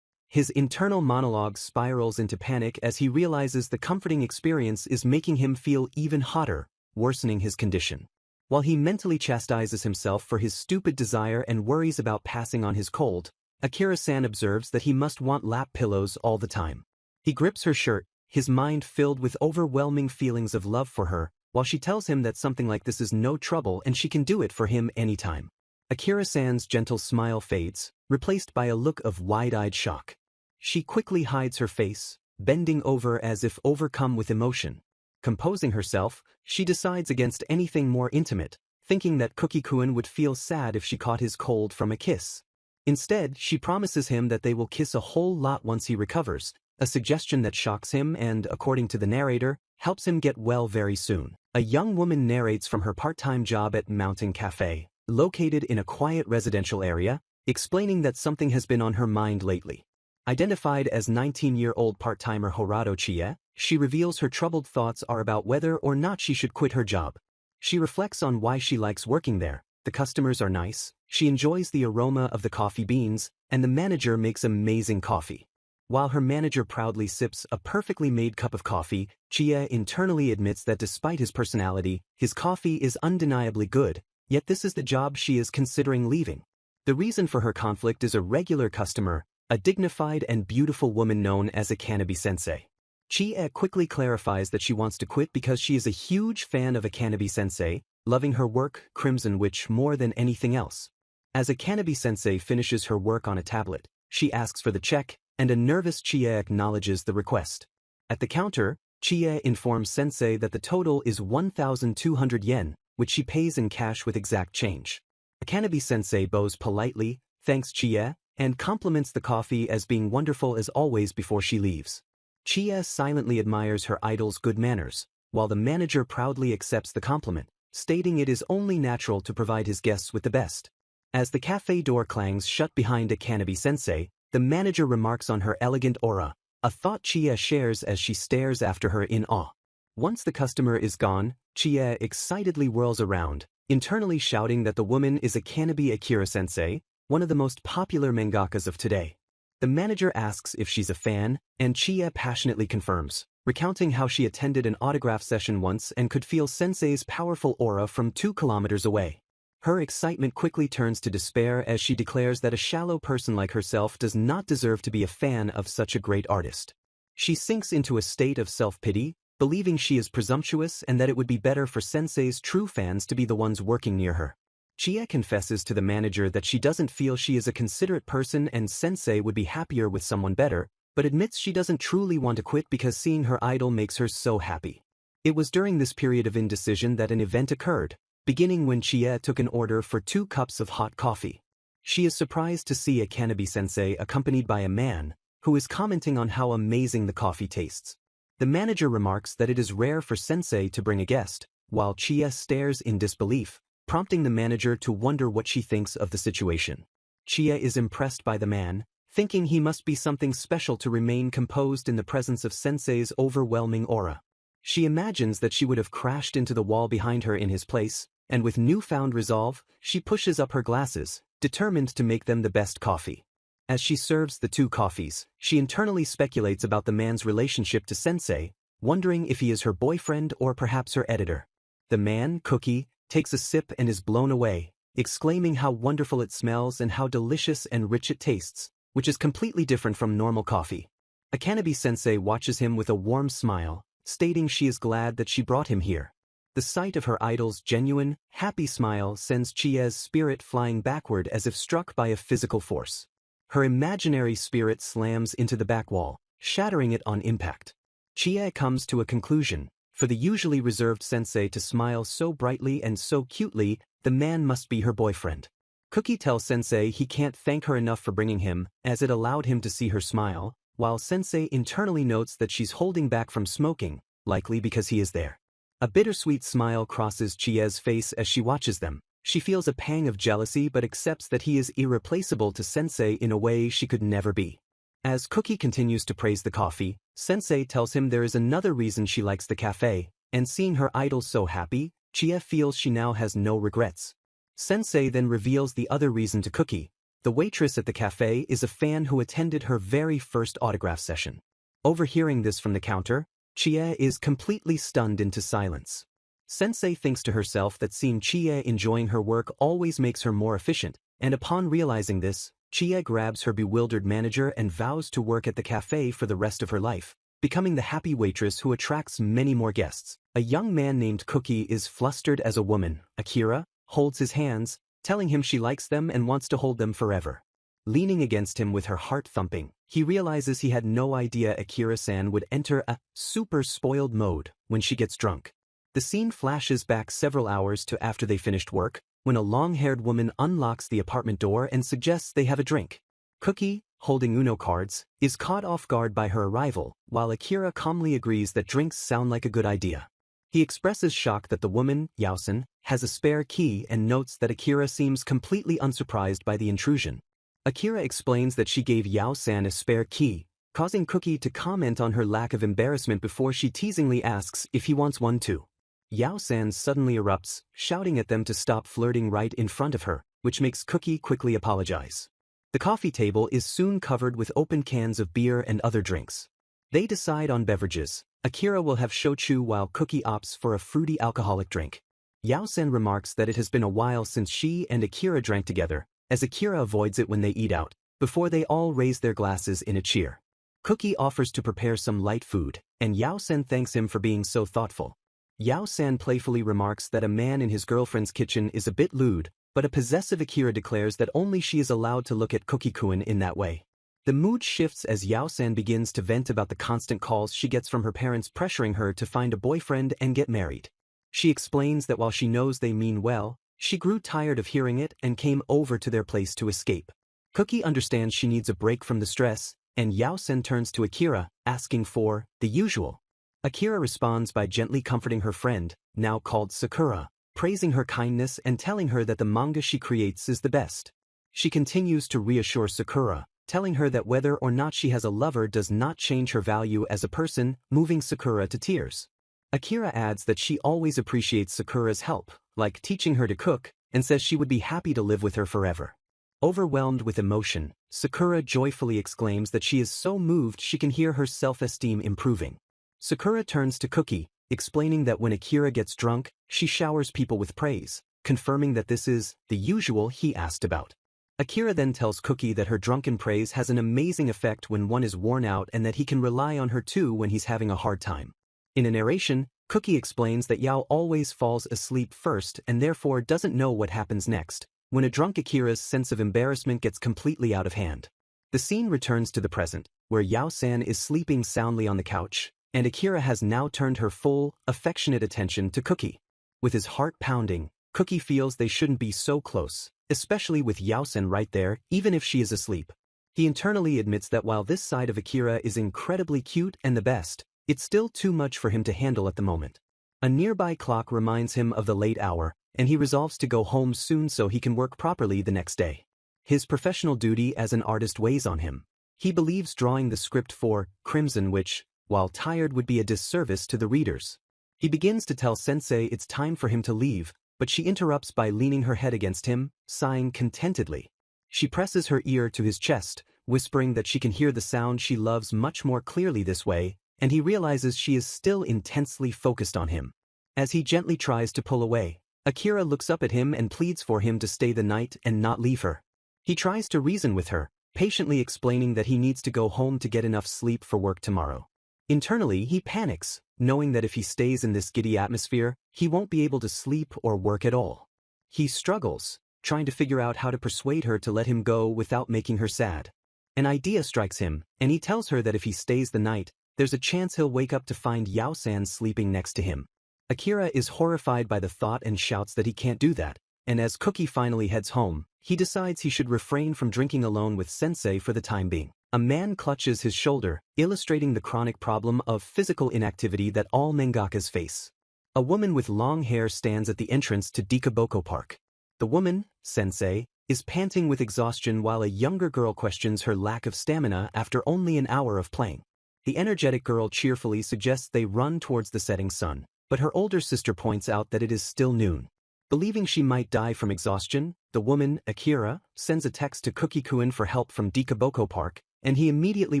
Speaker 1: His internal monologue spirals into panic as he realizes the comforting experience is making him feel even hotter, worsening his condition. While he mentally chastises himself for his stupid desire and worries about passing on his cold, Akira-san observes that he must want lap pillows all the time. He grips her shirt, his mind filled with overwhelming feelings of love for her, while she tells him that something like this is no trouble and she can do it for him anytime. Akira-san's gentle smile fades, replaced by a look of wide-eyed shock. She quickly hides her face, bending over as if overcome with emotion. Composing herself, she decides against anything more intimate, thinking that Cookie-kun would feel sad if she caught his cold from a kiss. Instead, she promises him that they will kiss a whole lot once he recovers, a suggestion that shocks him and, according to the narrator, helps him get well very soon. A young woman narrates from her part-time job at Mountain Cafe, located in a quiet residential area, explaining that something has been on her mind lately. Identified as 19-year-old part-timer Horado Chie, she reveals her troubled thoughts are about whether or not she should quit her job. She reflects on why she likes working there. The customers are nice, she enjoys the aroma of the coffee beans, and the manager makes amazing coffee. While her manager proudly sips a perfectly made cup of coffee, Chie internally admits that despite his personality, his coffee is undeniably good, yet this is the job she is considering leaving. The reason for her conflict is a regular customer, a dignified and beautiful woman known as Akanabi-sensei. Chie quickly clarifies that she wants to quit because she is a huge fan of Akanabi-sensei, loving her work, Crimson Witch, more than anything else. As Akanabi-sensei finishes her work on a tablet, she asks for the check, and a nervous Chie acknowledges the request. At the counter, Chie informs Sensei that the total is 1,200 yen, which she pays in cash with exact change. Akanabi-sensei bows politely, thanks Chie, and compliments the coffee as being wonderful as always before she leaves. Chie silently admires her idol's good manners, while the manager proudly accepts the compliment, stating it is only natural to provide his guests with the best. As the cafe door clangs shut behind Akanabi-sensei, the manager remarks on her elegant aura, a thought Chie shares as she stares after her in awe. Once the customer is gone, Chie excitedly whirls around, internally shouting that the woman is Akanabi Akira-sensei, one of the most popular mangakas of today. The manager asks if she's a fan, and Chie passionately confirms, recounting how she attended an autograph session once and could feel Sensei's powerful aura from 2 kilometers away. Her excitement quickly turns to despair as she declares that a shallow person like herself does not deserve to be a fan of such a great artist. She sinks into a state of self-pity, believing she is presumptuous and that it would be better for Sensei's true fans to be the ones working near her. Chie confesses to the manager that she doesn't feel she is a considerate person and Sensei would be happier with someone better, but admits she doesn't truly want to quit because seeing her idol makes her so happy. It was during this period of indecision that an event occurred, beginning when Chie took an order for 2 cups of hot coffee. She is surprised to see Akanabi-sensei accompanied by a man, who is commenting on how amazing the coffee tastes. The manager remarks that it is rare for Sensei to bring a guest, while Chie stares in disbelief, prompting the manager to wonder what she thinks of the situation. Chie is impressed by the man, thinking he must be something special to remain composed in the presence of Sensei's overwhelming aura. She imagines that she would have crashed into the wall behind her in his place, and with newfound resolve, she pushes up her glasses, determined to make them the best coffee. As she serves the 2 coffees, she internally speculates about the man's relationship to Sensei, wondering if he is her boyfriend or perhaps her editor. The man, Cookie, takes a sip and is blown away, exclaiming how wonderful it smells and how delicious and rich it tastes, which is completely different from normal coffee. Akanabi-sensei watches him with a warm smile, stating she is glad that she brought him here. The sight of her idol's genuine, happy smile sends Chie's spirit flying backward as if struck by a physical force. Her imaginary spirit slams into the back wall, shattering it on impact. Chie comes to a conclusion. For the usually reserved Sensei to smile so brightly and so cutely, the man must be her boyfriend. Cookie tells Sensei he can't thank her enough for bringing him, as it allowed him to see her smile, while Sensei internally notes that she's holding back from smoking, likely because he is there. A bittersweet smile crosses Chie's face as she watches them. She feels a pang of jealousy but accepts that he is irreplaceable to Sensei in a way she could never be. As Cookie continues to praise the coffee, Sensei tells him there is another reason she likes the cafe, and seeing her idol so happy, Chie feels she now has no regrets. Sensei then reveals the other reason to Cookie. The waitress at the cafe is a fan who attended her very first autograph session. Overhearing this from the counter, Chie is completely stunned into silence. Sensei thinks to herself that seeing Chie enjoying her work always makes her more efficient, and upon realizing this, Chie grabs her bewildered manager and vows to work at the cafe for the rest of her life, becoming the happy waitress who attracts many more guests. A young man named Cookie is flustered as a woman. Akira holds his hands, telling him she likes them and wants to hold them forever. Leaning against him with her heart thumping, he realizes he had no idea Akira-san would enter a super spoiled mode when she gets drunk. The scene flashes back several hours to after they finished work, when a long-haired woman unlocks the apartment door and suggests they have a drink. Cookie, holding Uno cards, is caught off guard by her arrival, while Akira calmly agrees that drinks sound like a good idea. He expresses shock that the woman, Yao-san, has a spare key and notes that Akira seems completely unsurprised by the intrusion. Akira explains that she gave Yao-san a spare key, causing Cookie to comment on her lack of embarrassment before she teasingly asks if he wants one too. Yao-san suddenly erupts, shouting at them to stop flirting right in front of her, which makes Cookie quickly apologize. The coffee table is soon covered with open cans of beer and other drinks. They decide on beverages. Akira will have shochu while Cookie opts for a fruity alcoholic drink. Yao-san remarks that it has been a while since she and Akira drank together, as Akira avoids it when they eat out, before they all raise their glasses in a cheer. Cookie offers to prepare some light food, and Yao-san thanks him for being so thoughtful. Yao-san playfully remarks that a man in his girlfriend's kitchen is a bit lewd, but a possessive Akira declares that only she is allowed to look at Cookie-kun in that way. The mood shifts as Yao-san begins to vent about the constant calls she gets from her parents pressuring her to find a boyfriend and get married. She explains that while she knows they mean well, she grew tired of hearing it and came over to their place to escape. Cookie understands she needs a break from the stress, and Yao-san turns to Akira, asking for the usual. Akira responds by gently comforting her friend, now called Sakura, praising her kindness and telling her that the manga she creates is the best. She continues to reassure Sakura, telling her that whether or not she has a lover does not change her value as a person, moving Sakura to tears. Akira adds that she always appreciates Sakura's help, like teaching her to cook, and says she would be happy to live with her forever. Overwhelmed with emotion, Sakura joyfully exclaims that she is so moved she can hear her self-esteem improving. Sakura turns to Cookie, explaining that when Akira gets drunk, she showers people with praise, confirming that this is the usual he asked about. Akira then tells Cookie that her drunken praise has an amazing effect when one is worn out and that he can rely on her too when he's having a hard time. In a narration, Cookie explains that Yao always falls asleep first and therefore doesn't know what happens next, when a drunk Akira's sense of embarrassment gets completely out of hand. The scene returns to the present, where Yao-san is sleeping soundly on the couch, and Akira has now turned her full, affectionate attention to Cookie. With his heart pounding, Cookie feels they shouldn't be so close, especially with Yao-san right there, even if she is asleep. He internally admits that while this side of Akira is incredibly cute and the best, it's still too much for him to handle at the moment. A nearby clock reminds him of the late hour, and he resolves to go home soon so he can work properly the next day. His professional duty as an artist weighs on him. He believes drawing the script for Crimson Witch, while tired, would be a disservice to the readers. He begins to tell Sensei it's time for him to leave, but she interrupts by leaning her head against him, sighing contentedly. She presses her ear to his chest, whispering that she can hear the sound she loves much more clearly this way, and he realizes she is still intensely focused on him. As he gently tries to pull away, Akira looks up at him and pleads for him to stay the night and not leave her. He tries to reason with her, patiently explaining that he needs to go home to get enough sleep for work tomorrow. Internally, he panics, knowing that if he stays in this giddy atmosphere, he won't be able to sleep or work at all. He struggles, trying to figure out how to persuade her to let him go without making her sad. An idea strikes him, and he tells her that if he stays the night, there's a chance he'll wake up to find Yao-san sleeping next to him. Akira is horrified by the thought and shouts that he can't do that, and as Cookie finally heads home, he decides he should refrain from drinking alone with Sensei for the time being. A man clutches his shoulder, illustrating the chronic problem of physical inactivity that all mangakas face. A woman with long hair stands at the entrance to Dekaboko Park. The woman, Sensei, is panting with exhaustion while a younger girl questions her lack of stamina after only an hour of playing. The energetic girl cheerfully suggests they run towards the setting sun, but her older sister points out that it is still noon. Believing she might die from exhaustion, the woman, Akira, sends a text to Cookie-kun for help from Dekaboko Park, and he immediately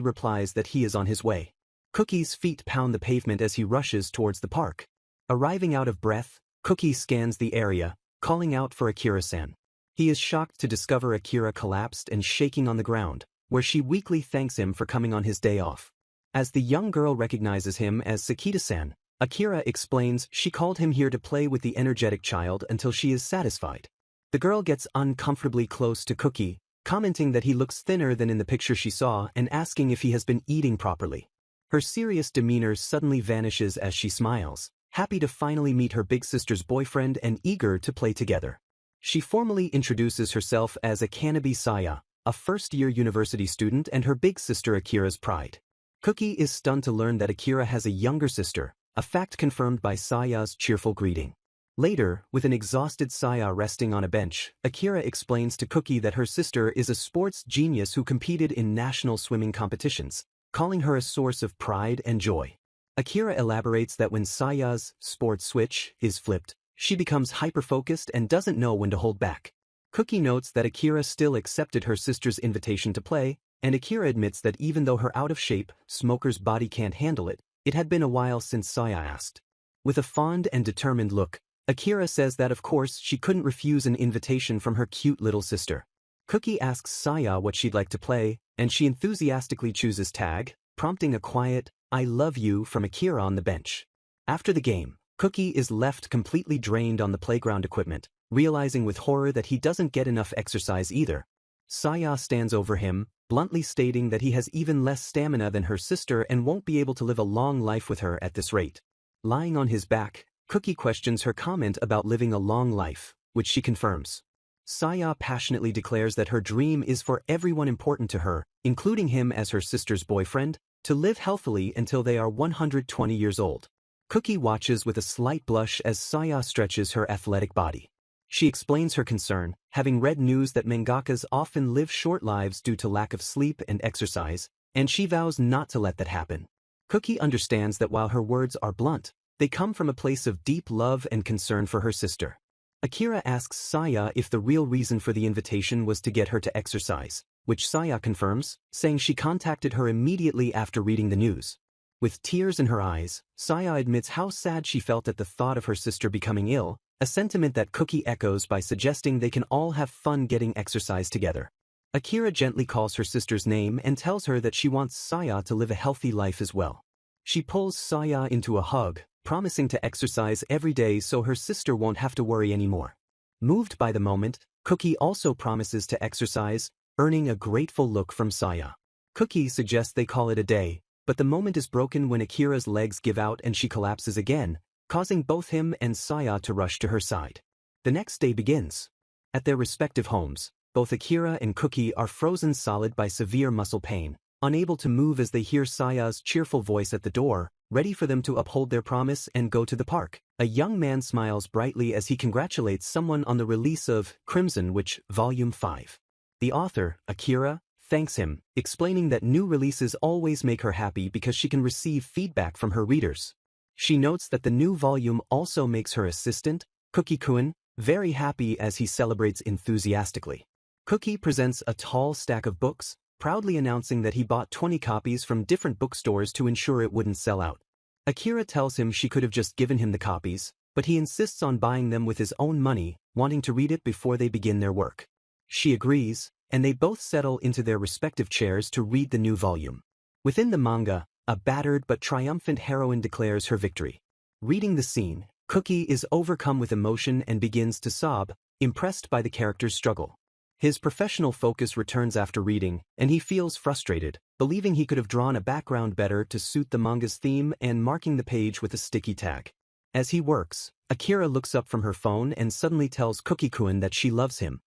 Speaker 1: replies that he is on his way. Cookie's feet pound the pavement as he rushes towards the park. Arriving out of breath, Cookie scans the area, calling out for Akira-san. He is shocked to discover Akira collapsed and shaking on the ground, where she weakly thanks him for coming on his day off. As the young girl recognizes him as Sakita-san, Akira explains she called him here to play with the energetic child until she is satisfied. The girl gets uncomfortably close to Cookie, commenting that he looks thinner than in the picture she saw and asking if he has been eating properly. Her serious demeanor suddenly vanishes as she smiles, happy to finally meet her big sister's boyfriend and eager to play together. She formally introduces herself as Akanabi Saya, a first-year university student and her big sister Akira's pride. Cookie is stunned to learn that Akira has a younger sister, a fact confirmed by Saya's cheerful greeting. Later, with an exhausted Saya resting on a bench, Akira explains to Cookie that her sister is a sports genius who competed in national swimming competitions, calling her a source of pride and joy. Akira elaborates that when Saya's sports switch is flipped, she becomes hyper-focused and doesn't know when to hold back. Cookie notes that Akira still accepted her sister's invitation to play, and Akira admits that even though her out-of-shape, smoker's body can't handle it, it had been a while since Saya asked. With a fond and determined look, Akira says that of course she couldn't refuse an invitation from her cute little sister. Cookie asks Saya what she'd like to play, and she enthusiastically chooses tag, prompting a quiet, "I love you" from Akira on the bench. After the game, Cookie is left completely drained on the playground equipment, realizing with horror that he doesn't get enough exercise either. Saya stands over him, bluntly stating that he has even less stamina than her sister and won't be able to live a long life with her at this rate. Lying on his back, Cookie questions her comment about living a long life, which she confirms. Saya passionately declares that her dream is for everyone important to her, including him as her sister's boyfriend, to live healthily until they are 120 years old. Cookie watches with a slight blush as Saya stretches her athletic body. She explains her concern, having read news that mangakas often live short lives due to lack of sleep and exercise, and she vows not to let that happen. Cookie understands that while her words are blunt, they come from a place of deep love and concern for her sister. Akira asks Saya if the real reason for the invitation was to get her to exercise, which Saya confirms, saying she contacted her immediately after reading the news. With tears in her eyes, Saya admits how sad she felt at the thought of her sister becoming ill, a sentiment that Cookie echoes by suggesting they can all have fun getting exercise together. Akira gently calls her sister's name and tells her that she wants Saya to live a healthy life as well. She pulls Saya into a hug, promising to exercise every day so her sister won't have to worry anymore. Moved by the moment, Cookie also promises to exercise, earning a grateful look from Saya. Cookie suggests they call it a day, but the moment is broken when Akira's legs give out and she collapses again, causing both him and Saya to rush to her side. The next day begins. At their respective homes, both Akira and Cookie are frozen solid by severe muscle pain, unable to move as they hear Saya's cheerful voice at the door, ready for them to uphold their promise and go to the park. A young man smiles brightly as he congratulates someone on the release of Crimson Witch Volume 5. The author, Akira, thanks him, explaining that new releases always make her happy because she can receive feedback from her readers. She notes that the new volume also makes her assistant, Cookie-kun, very happy as he celebrates enthusiastically. Cookie presents a tall stack of books, proudly announcing that he bought 20 copies from different bookstores to ensure it wouldn't sell out. Akira tells him she could have just given him the copies, but he insists on buying them with his own money, wanting to read it before they begin their work. She agrees, and they both settle into their respective chairs to read the new volume. Within the manga, a battered but triumphant heroine declares her victory. Reading the scene, Cookie is overcome with emotion and begins to sob, impressed by the character's struggle. His professional focus returns after reading, and he feels frustrated, believing he could have drawn a background better to suit the manga's theme and marking the page with a sticky tag. As he works, Akira looks up from her phone and suddenly tells Cookie-kun that she loves him.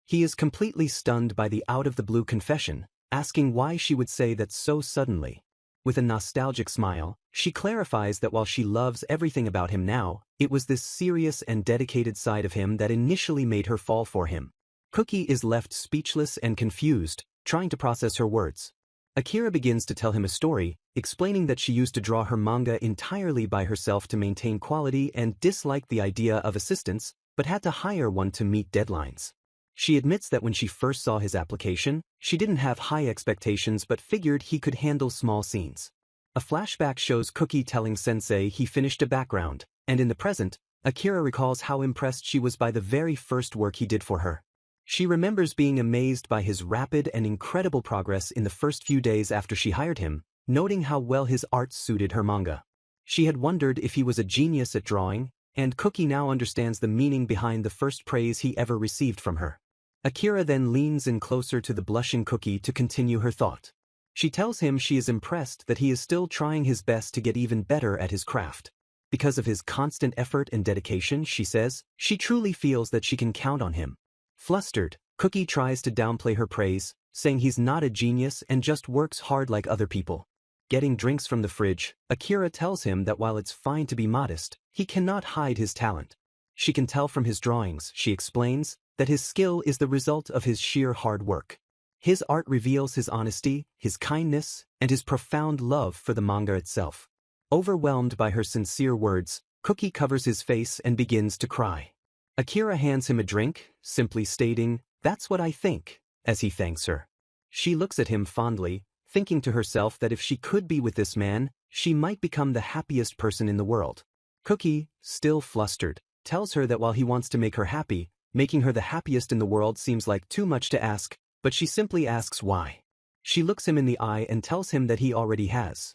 Speaker 1: He is completely stunned by the out-of-the-blue confession, asking why she would say that so suddenly. With a nostalgic smile, she clarifies that while she loves everything about him now, it was this serious and dedicated side of him that initially made her fall for him. Cookie is left speechless and confused, trying to process her words. Akira begins to tell him a story, explaining that she used to draw her manga entirely by herself to maintain quality and disliked the idea of assistants, but had to hire one to meet deadlines. She admits that when she first saw his application, she didn't have high expectations but figured he could handle small scenes. A flashback shows Cookie telling Sensei he finished a background, and in the present, Akira recalls how impressed she was by the very first work he did for her. She remembers being amazed by his rapid and incredible progress in the first few days after she hired him, noting how well his art suited her manga. She had wondered if he was a genius at drawing, and Cookie now understands the meaning behind the first praise he ever received from her. Akira then leans in closer to the blushing Cookie to continue her thought. She tells him she is impressed that he is still trying his best to get even better at his craft. Because of his constant effort and dedication, she says, she truly feels that she can count on him. Flustered, Cookie tries to downplay her praise, saying he's not a genius and just works hard like other people. Getting drinks from the fridge, Akira tells him that while it's fine to be modest, he cannot hide his talent. She can tell from his drawings, she explains, that his skill is the result of his sheer hard work. His art reveals his honesty, his kindness, and his profound love for the manga itself. Overwhelmed by her sincere words, Cookie covers his face and begins to cry. Akira hands him a drink, simply stating, "That's what I think," as he thanks her. She looks at him fondly, thinking to herself that if she could be with this man, she might become the happiest person in the world. Cookie, still flustered, tells her that while he wants to make her happy, making her the happiest in the world seems like too much to ask, but she simply asks why. She looks him in the eye and tells him that he already has.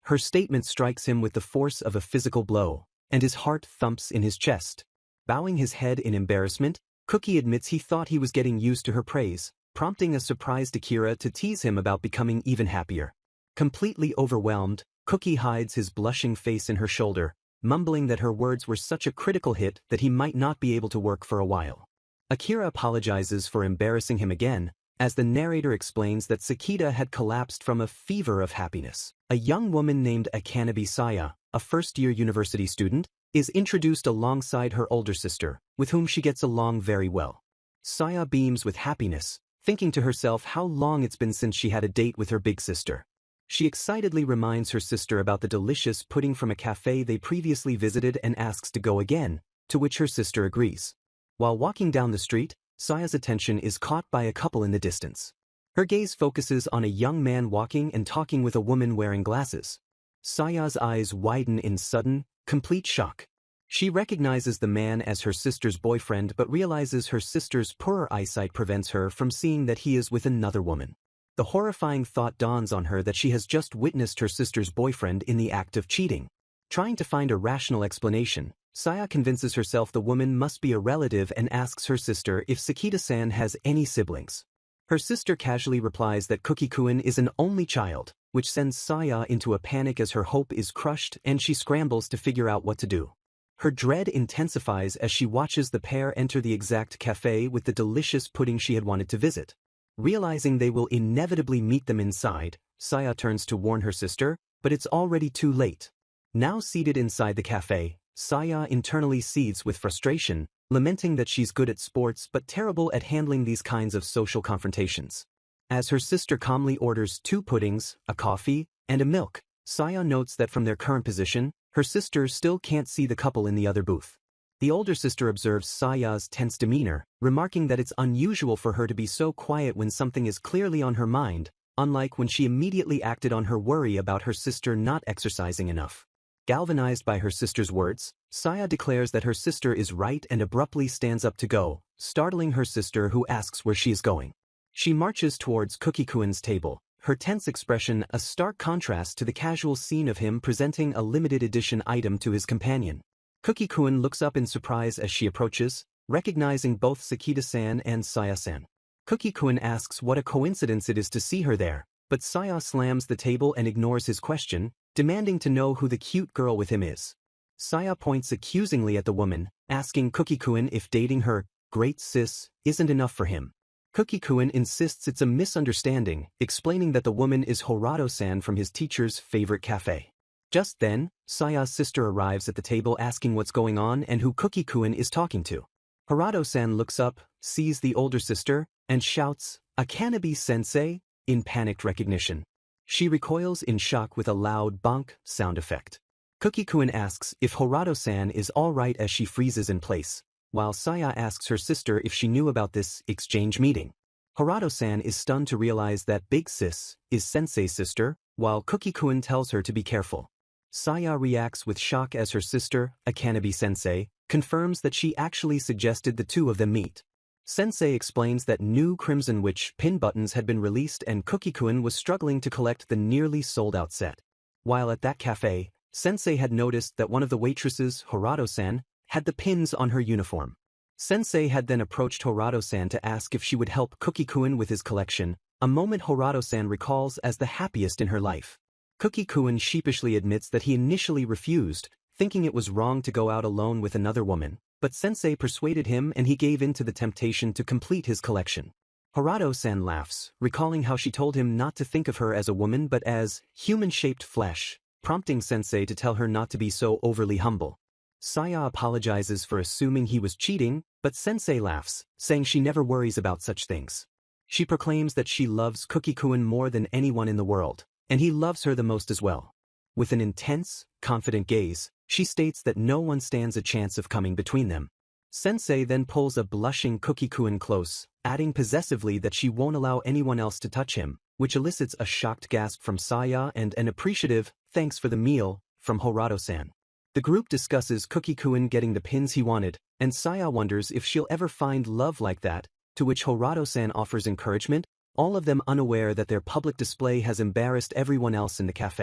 Speaker 1: Her statement strikes him with the force of a physical blow, and his heart thumps in his chest. Bowing his head in embarrassment, Cookie admits he thought he was getting used to her praise, prompting a surprised Akira to tease him about becoming even happier. Completely overwhelmed, Cookie hides his blushing face in her shoulder, mumbling that her words were such a critical hit that he might not be able to work for a while. Akira apologizes for embarrassing him again, as the narrator explains that Sakita had collapsed from a fever of happiness. A young woman named Akanabi Saya, a first-year university student, is introduced alongside her older sister, with whom she gets along very well. Saya beams with happiness, thinking to herself how long it's been since she had a date with her big sister. She excitedly reminds her sister about the delicious pudding from a cafe they previously visited and asks to go again, to which her sister agrees. While walking down the street, Saya's attention is caught by a couple in the distance. Her gaze focuses on a young man walking and talking with a woman wearing glasses. Saya's eyes widen in sudden, complete shock. She recognizes the man as her sister's boyfriend but realizes her sister's poor eyesight prevents her from seeing that he is with another woman. The horrifying thought dawns on her that she has just witnessed her sister's boyfriend in the act of cheating. Trying to find a rational explanation, Saya convinces herself the woman must be a relative and asks her sister if Sakita-san has any siblings. Her sister casually replies that Cookie-kun is an only child, which sends Saya into a panic as her hope is crushed and she scrambles to figure out what to do. Her dread intensifies as she watches the pair enter the exact cafe with the delicious pudding she had wanted to visit. Realizing they will inevitably meet them inside, Saya turns to warn her sister, but it's already too late. Now seated inside the cafe, Saya internally seethes with frustration, lamenting that she's good at sports but terrible at handling these kinds of social confrontations. As her sister calmly orders 2 puddings, a coffee, and a milk, Saya notes that from their current position, her sister still can't see the couple in the other booth. The older sister observes Saya's tense demeanor, remarking that it's unusual for her to be so quiet when something is clearly on her mind, unlike when she immediately acted on her worry about her sister not exercising enough. Galvanized by her sister's words, Saya declares that her sister is right and abruptly stands up to go, startling her sister who asks where she is going. She marches towards Cookie-kun's table, her tense expression a stark contrast to the casual scene of him presenting a limited edition item to his companion. Cookie-kun looks up in surprise as she approaches, recognizing both Sakita-san and Saya-san. Cookie-kun asks what a coincidence it is to see her there, but Saya slams the table and ignores his question, demanding to know who the cute girl with him is. Saya points accusingly at the woman, asking Cookie-kun if dating her great sis isn't enough for him. Cookie-kun insists it's a misunderstanding, explaining that the woman is Horato-san from his teacher's favorite cafe. Just then, Saya's sister arrives at the table asking what's going on and who Cookie-kun is talking to. Horato-san looks up, sees the older sister, and shouts, "Akanabi-sensei," in panicked recognition. She recoils in shock with a loud bonk sound effect. Cookie-kun asks if Horato-san is alright as she freezes in place, while Saya asks her sister if she knew about this exchange meeting. Horato-san is stunned to realize that Big Sis is Sensei's sister, while Cookie-kun tells her to be careful. Saya reacts with shock as her sister, Akanabi-sensei, confirms that she actually suggested the two of them meet. Sensei explains that new Crimson Witch pin buttons had been released and Cookie-kun was struggling to collect the nearly sold-out set. While at that cafe, Sensei had noticed that one of the waitresses, Horato-san, had the pins on her uniform. Sensei had then approached Horato-san to ask if she would help Cookie-kun with his collection, a moment Horato-san recalls as the happiest in her life. Cookie-kun sheepishly admits that he initially refused, thinking it was wrong to go out alone with another woman, but Sensei persuaded him and he gave in to the temptation to complete his collection. Horato-san laughs, recalling how she told him not to think of her as a woman but as human-shaped flesh, prompting Sensei to tell her not to be so overly humble. Saya apologizes for assuming he was cheating, but Sensei laughs, saying she never worries about such things. She proclaims that she loves Cookie-kun more than anyone in the world, and he loves her the most as well. With an intense, confident gaze, she states that no one stands a chance of coming between them. Sensei then pulls a blushing Cookie-kun close, adding possessively that she won't allow anyone else to touch him, which elicits a shocked gasp from Saya and an appreciative, "Thanks for the meal," from Horato-san. The group discusses Cookie-kun getting the pins he wanted, and Saya wonders if she'll ever find love like that, to which Horato-san offers encouragement, all of them unaware that their public display has embarrassed everyone else in the cafe.